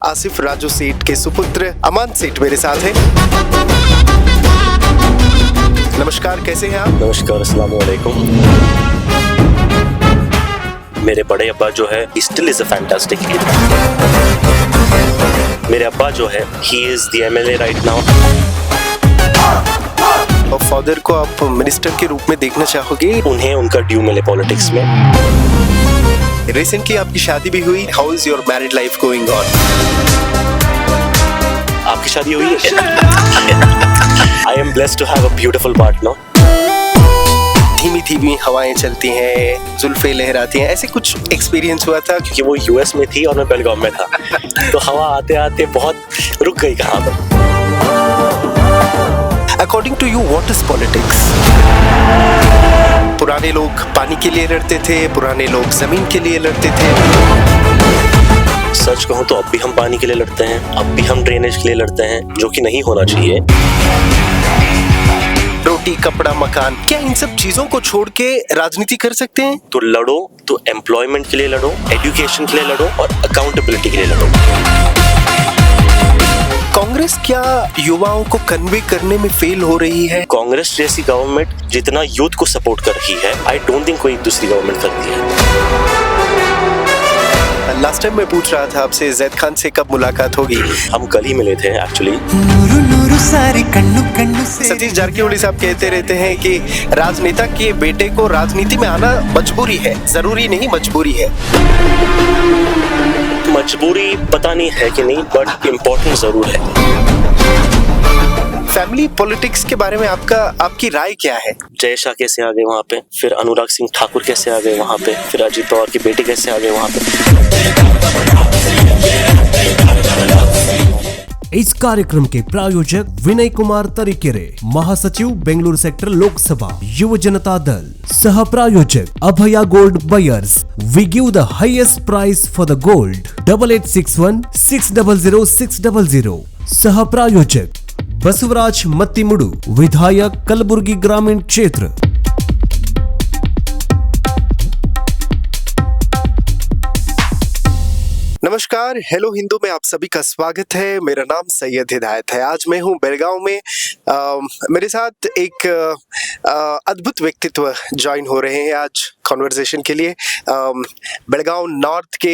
आसिफ राजू सेठ के सुपुत्र अमान सेठ मेरे साथ हैं। नमस्कार, कैसे हैं आप? नमस्कार, अस्सलाम वालेकुम। मेरे बड़े अब्बा जो है still is a fantastic leader. मेरे अब्बा जो है he is the MLA right now. और फादर को आप मिनिस्टर के रूप में देखना चाहोगे? उन्हें उनका ड्यू मिले पॉलिटिक्स में। रिसेंटली आपकी शादी भी हुई। How is your married life going on? आपकी शादी हुई है? I am blessed to have a beautiful partner. धीमी धीमी हवाएं चलती हैं, जुल्फे लहराती हैं, ऐसे कुछ एक्सपीरियंस हुआ था? क्योंकि वो यूएस में थी और मैं बेलगाम में था तो हवा आते आते बहुत रुक गई कहाँ पर। According to you what is politics? पुराने लोग पानी के लिए लड़ते थे, पुराने लोग जमीन के लिए लड़ते थे। सच कहूँ तो अब भी हम पानी के लिए लड़ते हैं, अब भी हम ड्रेनेज के लिए लड़ते हैं, जो कि नहीं होना चाहिए। रोटी, कपड़ा, मकान, क्या इन सब चीजों को छोड़ के राजनीति कर सकते हैं? तो लड़ो तो एम्प्लॉयमेंट के लिए लड़ो, एजुकेशन के लिए लड़ो और अकाउंटेबिलिटी के लिए लड़ो। कांग्रेस क्या युवाओं को कन्वे करने में फेल हो रही है? कांग्रेस जैसी गवर्नमेंट जितना यूथ को सपोर्ट कर रही है, आई डोंट थिंक कोई दूसरी गवर्नमेंट करती है। लास्ट टाइम मैं पूछ रहा था आपसे जैद खान से कब मुलाकात होगी। हम कल ही मिले थे एक्चुअली। सतीश जारकिहोली साहब कहते रहते हैं कि राजनेता के बेटे को राजनीति में आना मजबूरी है, जरूरी नहीं मजबूरी है। मजबूरी पता नहीं है कि नहीं, बट इम्पोर्टेंट जरूर है। फैमिली पॉलिटिक्स के बारे में आपकी राय क्या है? जय शाह कैसे आ गए वहाँ पे, फिर अनुराग सिंह ठाकुर कैसे आ गए वहाँ पे, फिर अजीत पवार के बेटे कैसे आ गए वहाँ पे। इस कार्यक्रम के प्रायोजक विनय कुमार तरीकेरे, महासचिव बेंगलुरु सेक्टर लोकसभा युव जनता दल। सह प्रायोजक Abhaya gold buyers, we give the highest price for the gold. 8861 600 600। सह प्रायोजक बसवराज मत्तीमुडु, विधायक कलबुर्गी ग्रामीण क्षेत्र। नमस्कार, हेलो हिंदू में आप सभी का स्वागत है। मेरा नाम सैयद हिदायत है। आज मैं हूँ बेलगांव में। मेरे साथ एक अद्भुत व्यक्तित्व ज्वाइन हो रहे हैं आज कॉन्वर्सेशन के लिए। बेलगांव नॉर्थ के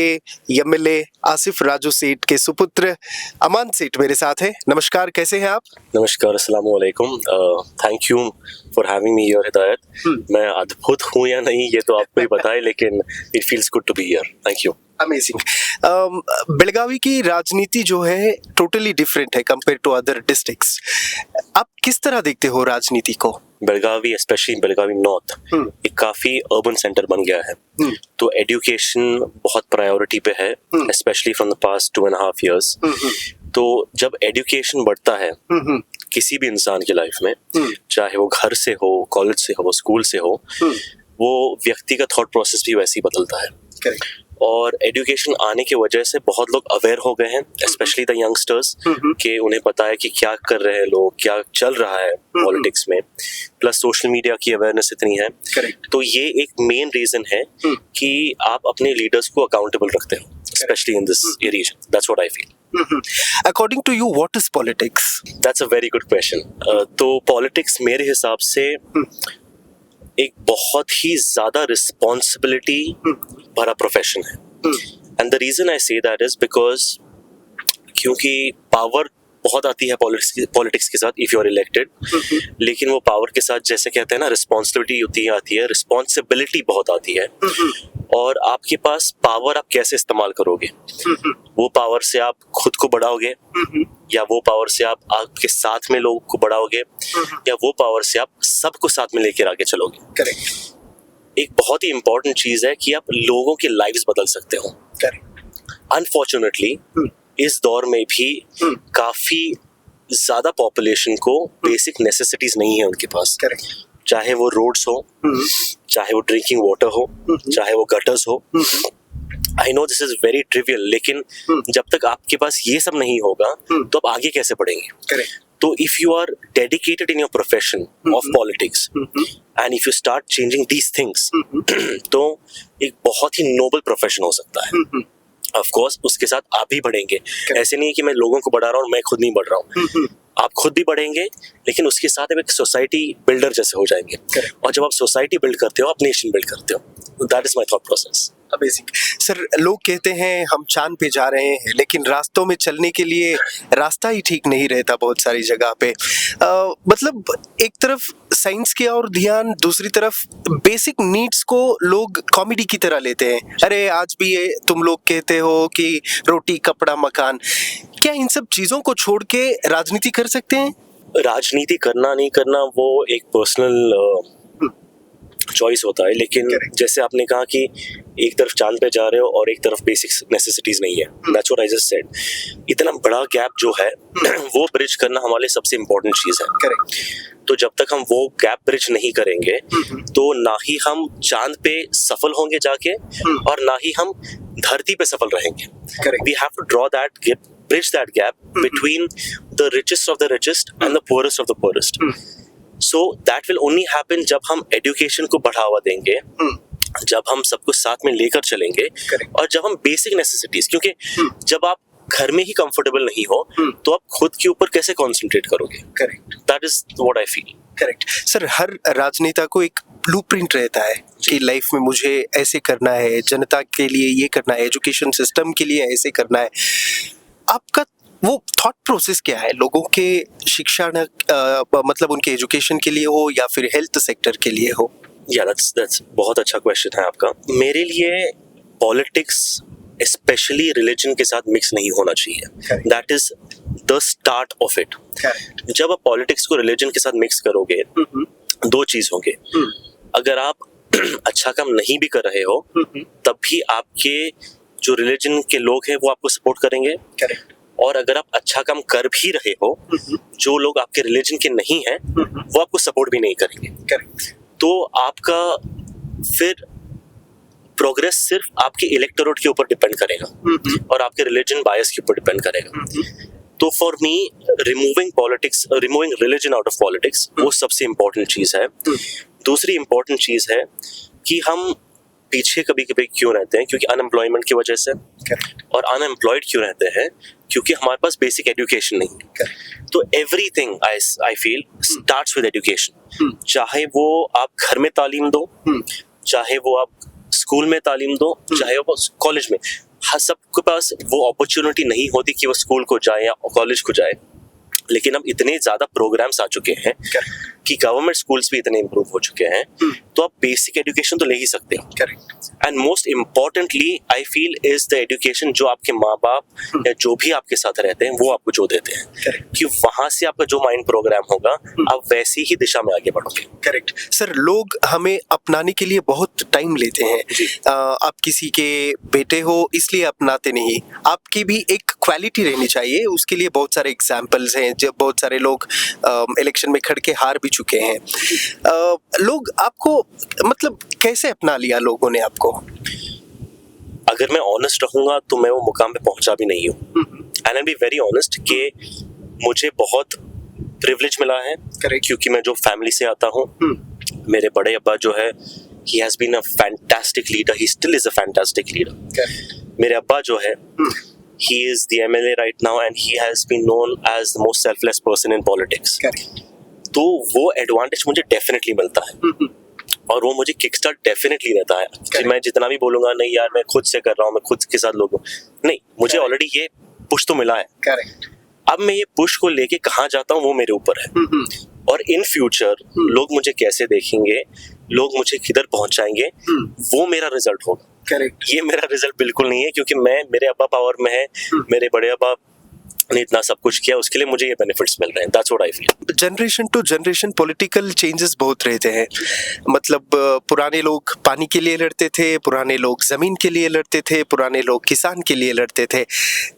एमएलए आसिफ राजू सेठ के सुपुत्र अमान सेठ मेरे साथ हैं। नमस्कार, कैसे हैं आप? नमस्कार, अस्सलाम वालेकुम। Thank you for having me here हिदायत। मैं अद्भुत हूँ या नहीं ये तो आपको ही पता है, लेकिन it feels good to be here. Thank you. Amazing. Belagavi की राजनीति जो है टोटली डिफरेंट है कंपेयर टू अदर डिस्ट्रिक्ट्स। आप किस तरह देखते हो राजनीति को? बेलगावी, स्पेशली बेलगावी नॉर्थ, एक काफी अर्बन सेंटर बन गया है। तो एजुकेशन बहुत प्रायोरिटी पे है, specially from the past 2.5 years। तो जब एजुकेशन बढ़ता है किसी भी इंसान की लाइफ में, चाहे वो घर से हो, कॉलेज से हो, स्कूल से हो, वो व्यक्ति का थॉट प्रोसेस भी वैसे ही बदलता है। Correct. और एजुकेशन आने की वजह से बहुत लोग अवेयर हो गए हैं, स्पेशली द यंगस्टर्स, कि उन्हें पता है कि क्या कर रहे हैं लोग, क्या चल रहा है पॉलिटिक्स में। प्लस सोशल मीडिया की अवेयरनेस इतनी है। Correct. तो ये एक मेन रीजन है कि आप अपने लीडर्स को अकाउंटेबल रखते हो, specially in this region. That's what I feel. According to you what is politics? That's a very good question. तो पॉलिटिक्स मेरे हिसाब से एक बहुत ही ज्यादा रिस्पॉन्सिबिलिटी भरा प्रोफेशन है। And the reason I say that is because क्योंकि पावर बहुत आती है पॉलिटिक्स के साथ इफ यू आर इलेक्टेड, लेकिन वो पावर के साथ जैसे कहते हैं ना रिस्पॉन्सिबिलिटी आती है, रिस्पॉन्सिबिलिटी बहुत आती है। और आपके पास पावर आप कैसे इस्तेमाल करोगे, वो पावर से आप खुद को बढ़ाओगे, या वो पावर से आप आपके साथ में लोगों को बढ़ाओगे, या वो पावर से आप सबको साथ में लेकर आगे चलोगे। करेक्ट। एक बहुत ही इंपॉर्टेंट चीज है कि आप लोगों की लाइव्स बदल सकते हो। अनफॉर्चुनेटली इस दौर में भी काफी ज्यादा पॉपुलेशन को बेसिक नेसेसिटीज नहीं है उनके पास। करेक्ट। चाहे वो रोड्स हो, चाहे वो ड्रिंकिंग वाटर हो, चाहे वो गटर्स हो। I know this is very trivial, लेकिन जब तक आपके पास ये सब नहीं होगा तो आप आगे कैसे बढ़ेंगे? करेक्ट। तो if you are dedicated in your profession of politics and if you start changing these things, तो एक बहुत ही नोबल प्रोफेशन हो सकता है। ऑफ कोर्स उसके साथ आप भी बढ़ेंगे। ऐसे नहीं है कि मैं लोगों को बढ़ा रहा हूँ और मैं खुद नहीं बढ़ रहा हूँ। आप खुद भी बढ़ेंगे, लेकिन उसके साथ आप एक सोसाइटी बिल्डर जैसे हो जाएंगे। और जब आप सोसाइटी बिल्ड करते हो, आप नेशन बिल्ड करते हो। That is my thought process. Amazing sir. लोग कहते हैं हम चांद पे जा रहे हैं, लेकिन रास्तों में चलने के लिए रास्ता ही ठीक नहीं रहता बहुत सारी जगह पे। मतलब एक तरफ साइंस की और ध्यान, दूसरी तरफ बेसिक नीड्स को लोग कॉमेडी की तरह लेते हैं। अरे आज भी ये तुम लोग कहते हो कि रोटी कपड़ा मकान, क्या इन सब चीजों को छोड़ के राजनीति कर सकते हैं? राजनीति करना नहीं करना वो एक पर्सनल चॉइस होता है, लेकिन जैसे आपने कहा कि एक तरफ चांद पे जा रहे हो और एक तरफ बेसिक नेसेसिटीज नहीं है। That's what I just said. इतना बड़ा गैप जो है वो ब्रिज करना हमारे लिए सबसे इम्पोर्टेंट चीज है। करेक्ट। तो जब तक हम वो गैप ब्रिज नहीं करेंगे तो ना ही हम चांद पे सफल होंगे जाके और ना ही हम धरती पे सफल रहेंगे। We have to draw that gap, bridge that gap between the richest of the richest and the poorest of the poorest. So that will only happen जब हम education को बढ़ावा देंगे, जब हम सबको साथ में लेकर चलेंगे और जब हम basic necessities, क्योंकि जब आप घर में ही comfortable नहीं हो तो आप खुद के ऊपर कैसे concentrate करोगे? Correct. That is what I feel. Correct sir. हर राजनेता को एक ब्लूप्रिंट रहता है कि लाइफ में मुझे ऐसे करना है, जनता के लिए ये करना है, एजुकेशन सिस्टम के लिए ऐसे करना है। आपका वो थॉट प्रोसेस क्या है लोगों के शिक्षा मतलब उनके एजुकेशन के लिए हो या फिर हेल्थ सेक्टर के लिए हो? that's बहुत अच्छा क्वेश्चन है आपका। मेरे लिए पॉलिटिक्स स्पेशली रिलीजन के साथ मिक्स नहीं होना चाहिए। That is the start of it. जब आप पॉलिटिक्स को रिलीजन के साथ मिक्स करोगे दो चीज होंगे। अगर आप अच्छा काम नहीं भी कर रहे हो तब भी आपके जो रिलीजन के लोग हैं वो आपको सपोर्ट करेंगे। और अगर आप अच्छा काम कर भी रहे हो, जो लोग आपके रिलीजन के नहीं हैं वो आपको सपोर्ट भी नहीं करेंगे। तो आपका फिर प्रोग्रेस सिर्फ आपके इलेक्टोरेट के ऊपर डिपेंड करेगा और आपके रिलीजन बायस के ऊपर डिपेंड करेगा। तो for me removing religion out of politics वो सबसे इम्पोर्टेंट चीज है। दूसरी इम्पोर्टेंट चीज है कि हम पीछे कभी कभी क्यों रहते हैं, क्योंकि अनएम्प्लॉयमेंट की वजह से। और अनएम्प्लॉयड क्यों रहते हैं? क्योंकि हमारे पास बेसिक एजुकेशन नहीं है। तो everything I feel starts with education. चाहे वो आप घर में तालीम दो, चाहे वो आप स्कूल में तालीम दो, चाहे वो कॉलेज में, सबके पास वो अपॉर्चुनिटी नहीं होती कि वो स्कूल को जाए या कॉलेज को जाए। लेकिन अब इतने ज्यादा प्रोग्राम्स आ चुके हैं कि गवर्नमेंट स्कूल्स भी इतने इम्प्रूव हो चुके हैं, तो आप बेसिक एजुकेशन तो ले ही सकते हो। And most importantly I feel is the education जो आपके माँ बाप या जो भी आपके साथ रहते हैं वो आपको जो देते हैं, कि वहां से आपका जो माइंड प्रोग्राम होगा आप वैसी ही दिशा में आगे बढ़ोगे। Correct sir. लोग हमें अपनाने के लिए बहुत टाइम लेते हैं। आप किसी के बेटे हो इसलिए अपनाते नहीं, आपकी भी एक क्वालिटी रहनी चाहिए। उसके लिए बहुत सारे एग्जाम्पल्स हैं, जब बहुत सारे लोग इलेक्शन में खड़ के हार भी चुके हैं। लोग आपको मतलब कैसे अपना लिया लोगों ने आपको? अगर मैं ऑनेस्ट रहूंगा तो मैं वो मुकाम पे पहुंचा भी नहीं हूँ। And I be very honest कि मुझे बहुत प्रिविलेज मिला है, क्योंकि मैं जो फैमिली से आता हूँ, मेरे बड़े अब्बा जो है he has been a fantastic leader, he still is a fantastic leader। मेरे अब्बा जो है he is the MLA right now and he has been known as the most selfless person in politics। तो वो एडवांटेज मुझे definitely मिलता है और वो मुझे किक स्टार्ट डेफिनेटली रहता है कि मैं जितना भी बोलूंगा नहीं यार मैं खुद से कर रहा हूँ, मैं खुद के साथ लोगों नहीं, मुझे ऑलरेडी ये पुश तो मिला है। अब मैं ये पुश को लेके कहाँ जाता हूँ वो मेरे ऊपर है। और इन फ्यूचर लोग मुझे कैसे देखेंगे, लोग मुझे किधर पहुंचाएंगे, वो मेरा रिजल्ट होगा। ये मेरा रिजल्ट बिल्कुल नहीं है, क्योंकि मेरे अब्बा पावर में है, मेरे बड़े अब्बा ने इतना सब कुछ किया, उसके लिए मुझे ये बेनिफिट्स मिल रहे हैं। That's what I feel. Generation to generation political changes बहुत रहते हैं। मतलब पुराने लोग पानी के लिए लड़ते थे, पुराने लोग जमीन के लिए लड़ते थे, पुराने लोग किसान के लिए लड़ते थे।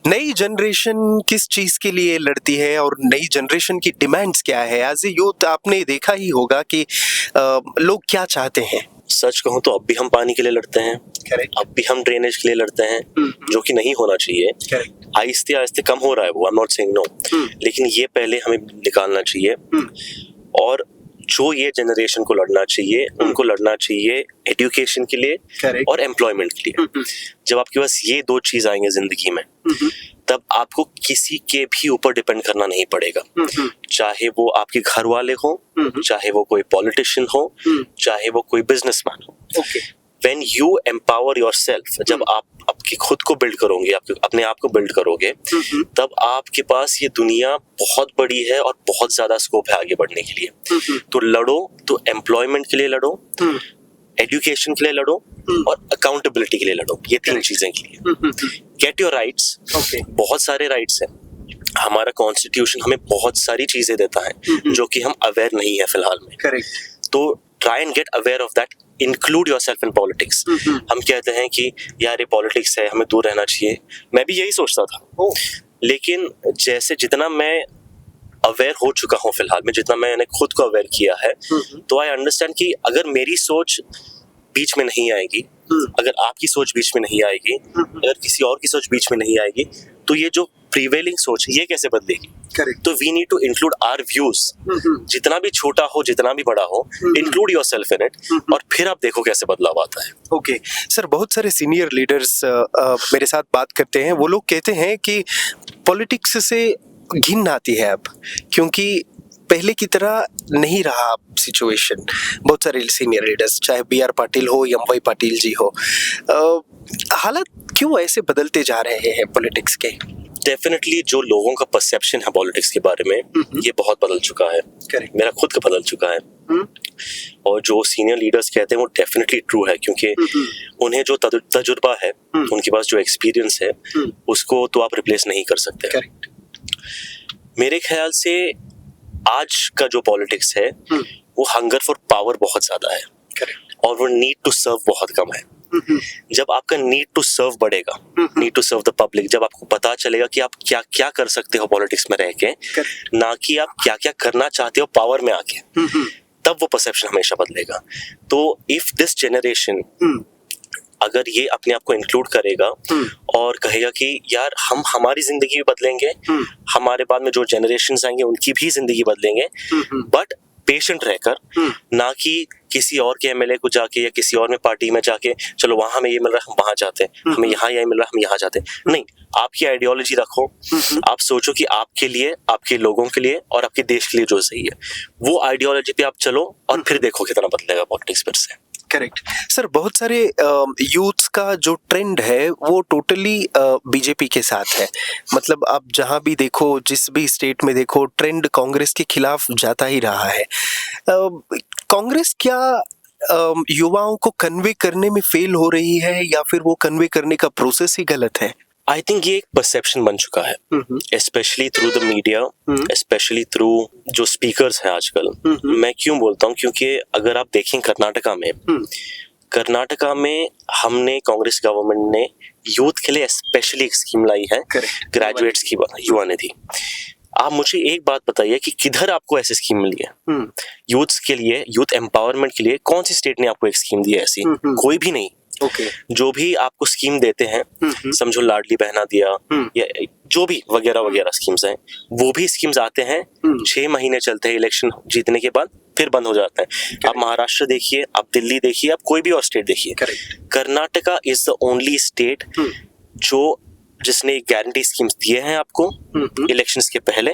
नई जनरेशन किस चीज के लिए लड़ती है और नई जनरेशन की डिमांड्स क्या है? एज ए यूथ आपने देखा ही होगा कि लोग क्या चाहते हैं। सच कहूँ तो अब भी हम पानी के लिए लड़ते हैं, अब भी हम ड्रेनेज के लिए लड़ते हैं, जो कि नहीं होना चाहिए। आहिस्ते आहिस्ते कम हो रहा है वो, I am not saying no, लेकिन ये पहले हमें निकालना चाहिए। और जो ये जनरेशन को लड़ना चाहिए उनको लड़ना चाहिए एजुकेशन के लिए Correct. और एम्प्लॉयमेंट के लिए। जब आपके पास ये दो चीज आएंगे जिंदगी में तब आपको किसी के भी ऊपर डिपेंड करना नहीं पड़ेगा, चाहे वो आपके घर वाले हो, चाहे वो कोई पॉलिटिशियन हो, चाहे वो कोई बिजनेसमैन हो। Okay When you empower yourself, जब आप आपकी खुद को बिल्ड करोगे, अपने आप को बिल्ड करोगे, तब आपके पास ये दुनिया बहुत बड़ी है और बहुत ज्यादा स्कोप है आगे बढ़ने के लिए। तो लड़ो, तो एम्प्लॉयमेंट के लिए लड़ो, एजुकेशन के लिए लड़ो और अकाउंटेबिलिटी के लिए लड़ो, ये तीन चीजें के लिए। Get your rights. Okay. बहुत सारे राइट्स हैं, हमारा कॉन्स्टिट्यूशन हमें बहुत सारी चीजें देता है जो कि हम अवेयर नहीं है फिलहाल में। करेक्ट। तो try and gate aware of that, include yourself in politics. हम कहते हैं कि यार ये पॉलिटिक्स है, हमें दूर रहना चाहिए, मैं भी यही सोचता था। लेकिन जैसे जितना मैं अवेयर हो चुका हूँ फिलहाल में, जितना मैंने खुद को अवेयर किया है, तो आई अंडरस्टैंड कि अगर मेरी सोच बीच में नहीं आएगी, अगर आपकी सोच बीच में नहीं आएगी, अगर किसी और की सोच बीच में नहीं आएगी, तो ये जो प्रीवेलिंग सोच है ये कैसे बदलेगी? करेक्ट। तो we need to include our views, जितना भी छोटा हो, जितना भी बड़ा हो, इंक्लूड योरसेल्फ इन इट, और फिर आप देखो कैसे बदलाव आता है। ओके सर, बहुत सारे सीनियर लीडर्स मेरे साथ बात करते हैं, वो लोग कहते हैं कि पॉलिटिक्स से घिन आती है अब, क्योंकि पहले की तरह नहीं रहा सिचुएशन। बहुत सारे सीनियर लीडर्स, चाहे BR पाटिल हो, एम.वाई पाटिल जी हो, हालात क्यों ऐसे बदलते जा रहे हैं पॉलिटिक्स के? डेफिनेटली जो लोगों का परसेप्शन है पॉलिटिक्स के बारे में, ये बहुत बदल चुका है। Correct. मेरा खुद का बदल चुका है। और जो सीनियर लीडर्स कहते हैं वो डेफिनेटली ट्रू है, क्योंकि उन्हें जो तजुर्बा है, उनके पास जो एक्सपीरियंस है, उसको तो आप रिप्लेस नहीं कर सकते। करेक्ट। मेरे ख्याल से आज का जो पॉलिटिक्स है वो हंगर फॉर पावर बहुत ज्यादा है, करेक्ट। और वो नीड टू सर्व बहुत कम है। जब आपका नीड टू सर्व बढ़ेगा, need to serve the public, जब आपको पता चलेगा कि आप क्या क्या कर सकते हो पॉलिटिक्स में रह के, ना कि आप क्या क्या करना चाहते हो पावर में आके, तब वो परसेप्शन हमेशा बदलेगा। तो इफ दिस जनरेशन अगर ये अपने आप को इंक्लूड करेगा और कहेगा कि यार हम हमारी जिंदगी भी बदलेंगे, हमारे बाद में जो जनरेशंस आएंगे उनकी भी जिंदगी बदलेंगे, बट पेशेंट रहकर, ना कि किसी और के एमएलए को जाके या किसी और में पार्टी में जाके चलो वहां हमें ये मिल रहा है हम वहां जाते हैं, हमें यहाँ ये मिल रहा है हम यहाँ जाते हैं। नहीं, आपकी आइडियोलॉजी रखो, आप सोचो कि आपके लिए, आपके लोगों के लिए और आपके देश के लिए जो सही है, वो आइडियोलॉजी पे आप चलो और फिर देखो कितना बदलेगा पॉलिटिक्स फिर से। करेक्ट सर, बहुत सारे यूथ्स का जो ट्रेंड है वो टोटली बीजेपी के साथ है। मतलब आप जहां भी देखो, जिस भी स्टेट में देखो, ट्रेंड कांग्रेस के खिलाफ जाता ही रहा है। कांग्रेस क्या युवाओं को कन्वे करने में फेल हो रही है, या फिर वो कन्वे करने का प्रोसेस ही गलत है? आई थिंक ये एक परसेप्शन बन चुका है, specially through the media, specially through जो स्पीकर्स हैं आजकल। मैं क्यों बोलता हूँ, क्योंकि अगर आप देखें कर्नाटका में हमने, कांग्रेस गवर्नमेंट ने यूथ के लिए स्पेशली एक स्कीम लाई है, ग्रेजुएट्स की, युवा निधि। आप मुझे एक बात बताइए कि किधर आपको ऐसी स्कीम मिली है यूथ्स के लिए, यूथ एम्पावरमेंट के लिए? कौन सी स्टेट ने आपको एक स्कीम दी है ऐसी? कोई भी नहीं। जो भी आपको स्कीम देते हैं, समझो लाडली बहना दिया या जो भी वगैरह वगैरह स्कीम्स हैं, वो भी स्कीम्स आते हैं, 6 महीने चलते हैं, इलेक्शन जीतने के बाद फिर बंद हो जाते हैं। आप महाराष्ट्र देखिए, आप दिल्ली देखिए, आप कोई भी और स्टेट देखिए, Karnataka is the only state जिसने गारंटी स्कीम्स दिए हैं आपको इलेक्शंस के पहले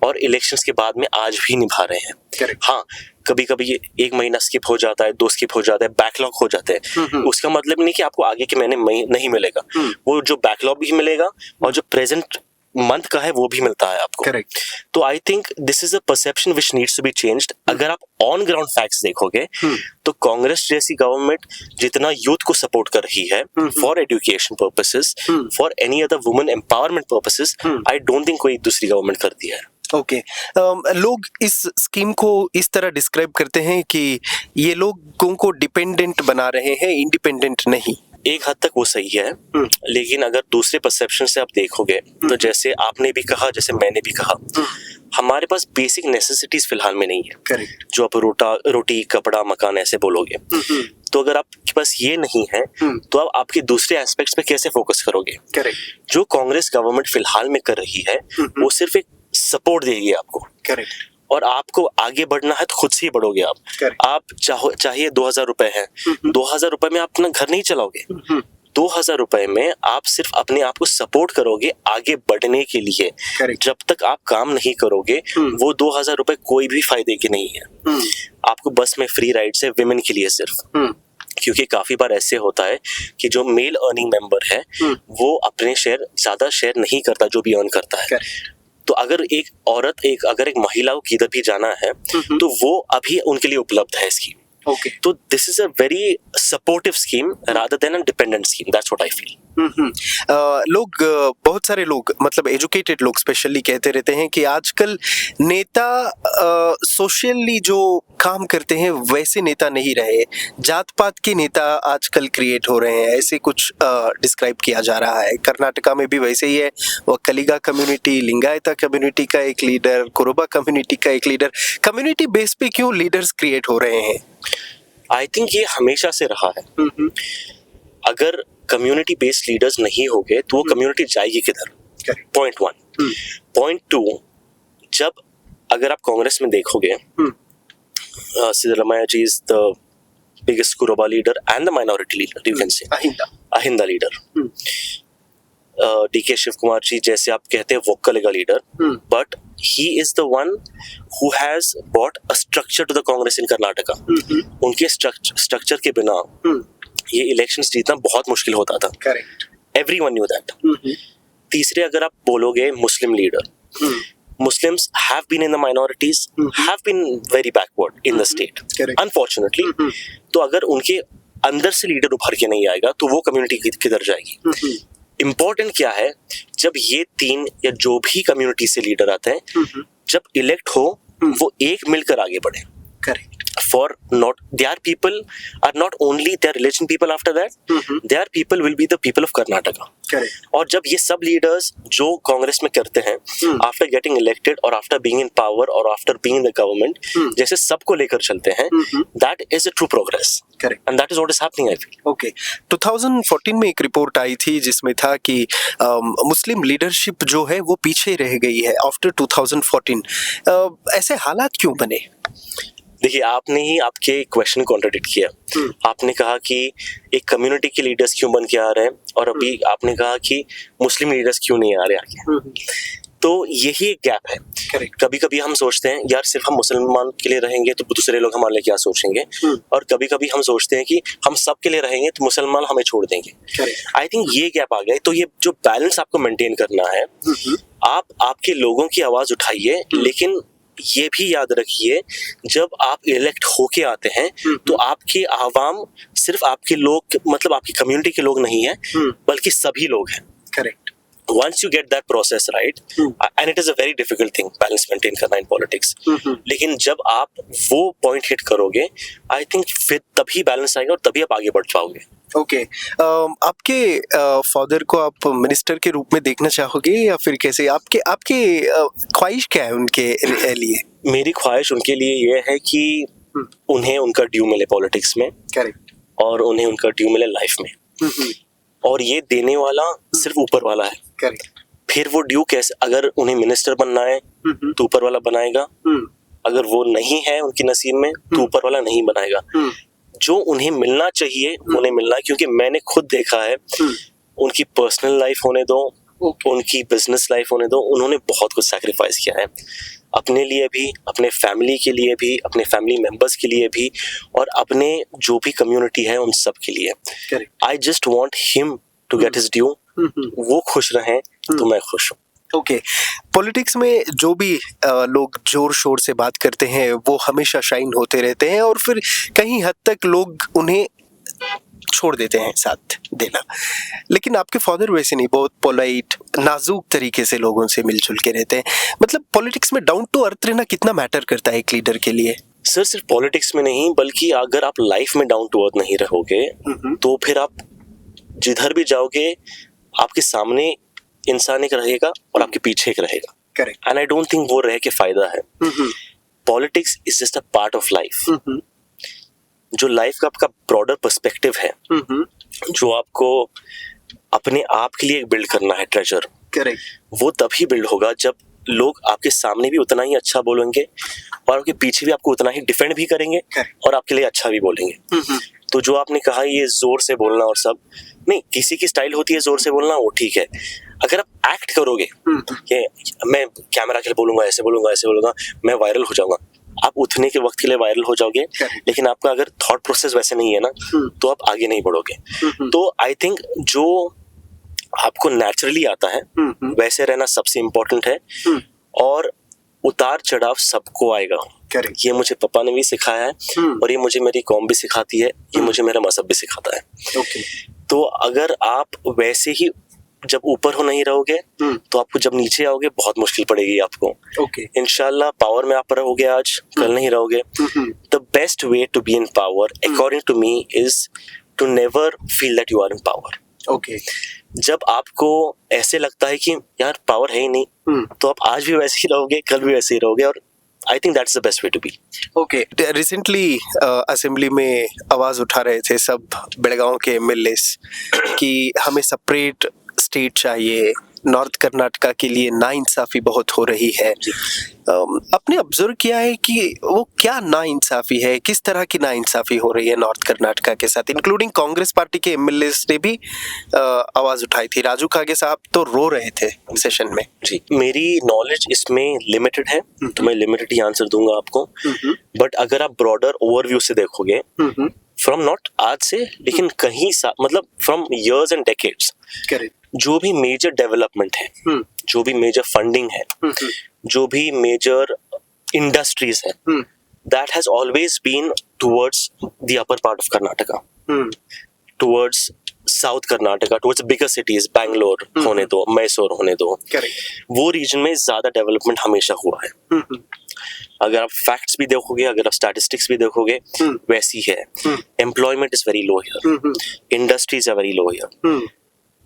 और इलेक्शंस के बाद में आज भी निभा रहे हैं। हाँ, कभी कभी 1 महीना स्किप हो जाता है, 2 स्किप हो जाता है, बैकलॉग हो जाते हैं, उसका मतलब नहीं कि आपको आगे के महीने नहीं मिलेगा। वो जो बैकलॉग भी मिलेगा और जो प्रेजेंट मंथ का है वो भी मिलता है आपको। करेक्ट। तो I think this is a perception which needs to be changed. अगर आप ऑन ग्राउंड फैक्ट्स देखोगे तो कांग्रेस जैसी गवर्नमेंट जितना यूथ को सपोर्ट कर रही है for education purposes, for any other women empowerment purposes, I don't think कोई दूसरी गवर्नमेंट करती है। ओके लोग इस स्कीम को इस तरह डिस्क्राइब करते हैं कि ये लोगों को डिपेंडेंट बना रहे हैं, इंडिपेंडेंट नहीं। एक हद तक वो सही है, लेकिन अगर दूसरे परसेप्शन से आप देखोगे तो जैसे आपने भी कहा, जैसे मैंने भी कहा, हमारे पास बेसिक नेसेसिटीज फिलहाल में नहीं है। करेक्ट। जो आप रोटी कपड़ा मकान ऐसे बोलोगे, तो अगर आपके पास ये नहीं है तो आप आपके दूसरे एस्पेक्ट्स पे कैसे फोकस करोगे? करेक्ट। जो कांग्रेस गवर्नमेंट फिलहाल में कर रही है वो सिर्फ एक सपोर्ट देगी आपको। करेक्ट। और आपको आगे बढ़ना है तो खुद से ही बढ़ोगे आप। Correct. आप चाहिए 2,000 रुपए है, 2,000 रुपए में आप अपना घर नहीं चलाओगे। 2,000 रुपए में आप सिर्फ अपने आप को सपोर्ट करोगे आगे बढ़ने के लिए। Correct. जब तक आप काम नहीं करोगे वो 2,000 रुपए कोई भी फायदे के नहीं है। आपको बस में फ्री राइड्स है विमेन के लिए सिर्फ, क्योंकि काफी बार ऐसे होता है कि जो मेल अर्निंग मेंबर है वो अपने ज्यादा शेयर नहीं करता जो भी अर्न करता है। तो अगर एक औरत अगर एक महिला को किधर भी जाना है तो वो अभी उनके लिए उपलब्ध है स्कीम। Okay. तो this is a very supportive scheme rather than a dependent scheme, that's what I feel. लोग बहुत सारे लोग मतलब एजुकेटेड लोग स्पेशली कहते रहते हैं कि आजकल नेता सोशली जो काम करते हैं वैसे नेता नहीं रहे, जात पात के नेता आजकल क्रिएट हो रहे हैं, ऐसे कुछ डिस्क्राइब किया जा रहा है। कर्नाटका में भी वैसे ही है, वो कलिगा कम्युनिटी, लिंगायता कम्युनिटी का एक लीडर, कुरुबा कम्युनिटी का एक लीडर, कम्युनिटी बेस पे क्यों लीडर्स क्रिएट हो रहे हैं? आई थिंक ये हमेशा से रहा है। अगर कम्युनिटी बेस्ड लीडर्स नहीं होंगे तो वो कम्युनिटी जाएगी किधर? पॉइंट 1। पॉइंट 2, जब अगर आप कांग्रेस में देखोगे Siddaramaiah ji is the biggest Kuruba leader and the minority leader, you can say Ahinda leader. DK Shivakumar ji जैसे आप कहते हैं vocal leader, but he is the one who has brought a structure to the Congress in Karnataka. उनके स्ट्रक्चर के बिना ये इलेक्शंस जीतना बहुत मुश्किल होता था। Correct, everyone knew that. तीसरे अगर आप बोलोगे मुस्लिम leader, Muslims have been in the minorities, have been very backward in the state, unfortunately. तो अगर उनके अंदर से लीडर उभर के नहीं आएगा तो वो कम्युनिटी किधर जाएगी? इम्पोर्टेंट क्या है, जब ये 3 या जो भी कम्युनिटी से लीडर आते हैं जब इलेक्ट हो वो एक मिलकर आगे बढ़े। Correct. For not their people are not only their religion people after that, their people will be the people of Karnataka. Correct. और जब ये सब लीडर्स जो कांग्रेस में करते हैं आफ्टर गेटिंग इलेक्टेड और आफ्टर बीइंग इन पावर और after being in the government, जैसे सबको लेकर चलते हैं, that is a true progress. Correct. And that is what is happening I feel. Okay, 2014 में एक रिपोर्ट आई थी जिसमें था कि मुस्लिम लीडरशिप जो है वो पीछे रह गई है आफ्टर 2014। ऐसे हालात क्यों बने? देखिए, आपने ही आपके क्वेश्चन कॉन्ट्रडिक्ट किया। आपने कहा कि एक कम्युनिटी के लीडर्स क्यों बन के आ रहे हैं और अभी आपने कहा कि मुस्लिम लीडर्स क्यों नहीं आ रहे आगे। तो यही एक गैप है। कभी कभी हम सोचते हैं यार सिर्फ हम मुसलमान के लिए रहेंगे तो दूसरे लोग हमारे लिए क्या सोचेंगे, और कभी कभी हम सोचते हैं कि हम सब के लिए रहेंगे तो मुसलमान हमें छोड़ देंगे। आई थिंक ये गैप आ गया। तो ये जो बैलेंस आपको मेंटेन करना है, आप आपके लोगों की आवाज उठाइए, लेकिन ये भी याद रखिए जब आप इलेक्ट होके आते हैं तो आपके आवाम सिर्फ आपके लोग मतलब आपकी कम्युनिटी के लोग नहीं है, बल्कि सभी लोग हैं। Correct. Once you get that process right, and it is a very difficult thing, balance maintain करना in politics, लेकिन जब आप वो पॉइंट हिट करोगे, आई थिंक फिर तभी बैलेंस आएगा और तभी आप आगे बढ़ पाओगे। ओके, आपके फादर को आप मिनिस्टर के रूप में देखना चाहोगे या फिर कैसे? आपके ख्वाहिश क्या है उनके लिए? मेरी ख्वाहिश उनके लिए ये है कि उन्हें उनका ड्यू मिले पॉलिटिक्स में। करेक्ट। और उन्हें उनका ड्यू मिले लाइफ में। और ये देने वाला सिर्फ ऊपर वाला है। करेक्ट। फिर वो ड्यू कैसे, अगर उन्हें मिनिस्टर बनना है तो ऊपर वाला बनाएगा, अगर वो नहीं है उनके नसीब में तो ऊपर वाला नहीं बनाएगा। जो उन्हें मिलना चाहिए उन्हें मिलना है, क्योंकि मैंने खुद देखा है, उनकी पर्सनल लाइफ होने दो, उनकी बिजनेस लाइफ होने दो, उन्होंने बहुत कुछ सैक्रिफाइस किया है अपने लिए भी, अपने फैमिली के लिए भी, अपने फैमिली मेंबर्स के लिए भी, और अपने जो भी कम्युनिटी है उन सब के लिए। I just want him to get his due. वो खुश रहें तो मैं खुश हूँ। ओके, पॉलिटिक्स में जो भी लोग जोर शोर से बात करते हैं वो हमेशा शाइन होते रहते हैं और फिर कहीं हद तक लोग उन्हें छोड़ देते हैं साथ देना। लेकिन आपके फादर वैसे नहीं, बहुत पोलाइट, नाजुक तरीके से लोगों से मिलजुल के रहते हैं। मतलब पॉलिटिक्स में डाउन टू अर्थ रहना कितना मैटर करता है एक लीडर के लिए? सर, सिर्फ पॉलिटिक्स में नहीं, बल्कि अगर आप लाइफ में डाउन टू अर्थ नहीं रहोगे तो फिर आप जिधर भी जाओगे आपके सामने इंसान एक रहेगा और आपके पीछे एक रहेगा। Correct. And I don't think वो रह के फायदा है। Politics is just a part of life. जो लाइफ का आपका ब्रॉडर पर्सपेक्टिव है, जो आपको अपने आप के लिए बिल्ड करना है ट्रेजर, करेक्ट, वो तभी बिल्ड होगा जब लोग आपके सामने भी उतना ही अच्छा बोलेंगे और आपके पीछे भी आपको उतना ही डिफेंड भी करेंगे और आपके लिए अच्छा भी बोलेंगे। तो जो आपने कहा ये जोर से बोलना और सब, नहीं, किसी की स्टाइल होती है जोर से बोलना, वो ठीक है। अगर आप एक्ट करोगे कि मैं कैमरा के लिए बोलूंगा, ऐसे बोलूंगा, ऐसे बोलूंगा, मैं वायरल हो जाऊंगा, आप उठने के वक्त के लिए वायरल हो जाओगे, लेकिन आपका अगर थॉट प्रोसेस वैसे नहीं है ना, तो आप आगे नहीं बढ़ोगे। तो आई थिंक जो आपको नेचुरली आता है वैसे रहना सबसे इम्पोर्टेंट है, और उतार चढ़ाव सबको आएगा। ये मुझे पापा ने भी सिखाया है और ये मुझे मेरी कौम भी सिखाती है, ये मुझे मेरा मजहब भी सिखाता है। तो अगर आप वैसे ही जब ऊपर हो नहीं रहोगे तो आपको जब नीचे आओगे बहुत मुश्किल पड़ेगी आपको। इंशाल्लाह पावर में आप रहोगे आज, कल नहीं रहोगे। The best way to be in power according to me is to never feel that you are in power. जब आपको ऐसे लगता है कि यार पावर है ही नहीं, तो आप आज भी वैसे ही रहोगे, कल भी वैसे ही रहोगे, और I think that's the best way to be. Recently assembly में आवाज उठा रहे थे सब बेलगांव के एमएलएस कि हमें सेपरेट स्टेट चाहिए, नॉर्थ कर्नाटका के लिए नाइंसाफी बहुत हो रही है। आपने ऑब्जर्व किया है कि वो क्या नाइंसाफी है, किस तरह की नाइंसाफी हो रही है नॉर्थ कर्नाटका के साथ? इंक्लूडिंग कांग्रेस पार्टी के एमएलए ने भी आवाज उठाई थी। राजू खागे साहब तो रो रहे थे सेशन में। जी, मेरी नॉलेज इसमें लिमिटेड है, तो मैं लिमिटेड ही आंसर दूंगा आपको। बट अगर आप ब्रॉडर ओवरव्यू से देखोगे, फ्रॉम नॉट आज से, लेकिन कहीं मतलब फ्रॉम इयर्स एंड डेकेड्स, जो भी मेजर डेवलपमेंट है, जो भी मेजर फंडिंग है, जो भी मेजर इंडस्ट्रीज है, that has always been towards the upper part of Karnataka, towards south Karnataka, towards bigger cities, Bangalore होने दो, मैसूर होने दो, वो रीजन में ज्यादा डेवलपमेंट हमेशा हुआ है। अगर आप फैक्ट्स भी देखोगे, अगर आप स्टैटिस्टिक्स भी देखोगे, वैसी है। Employment is very low here, industries are very low here.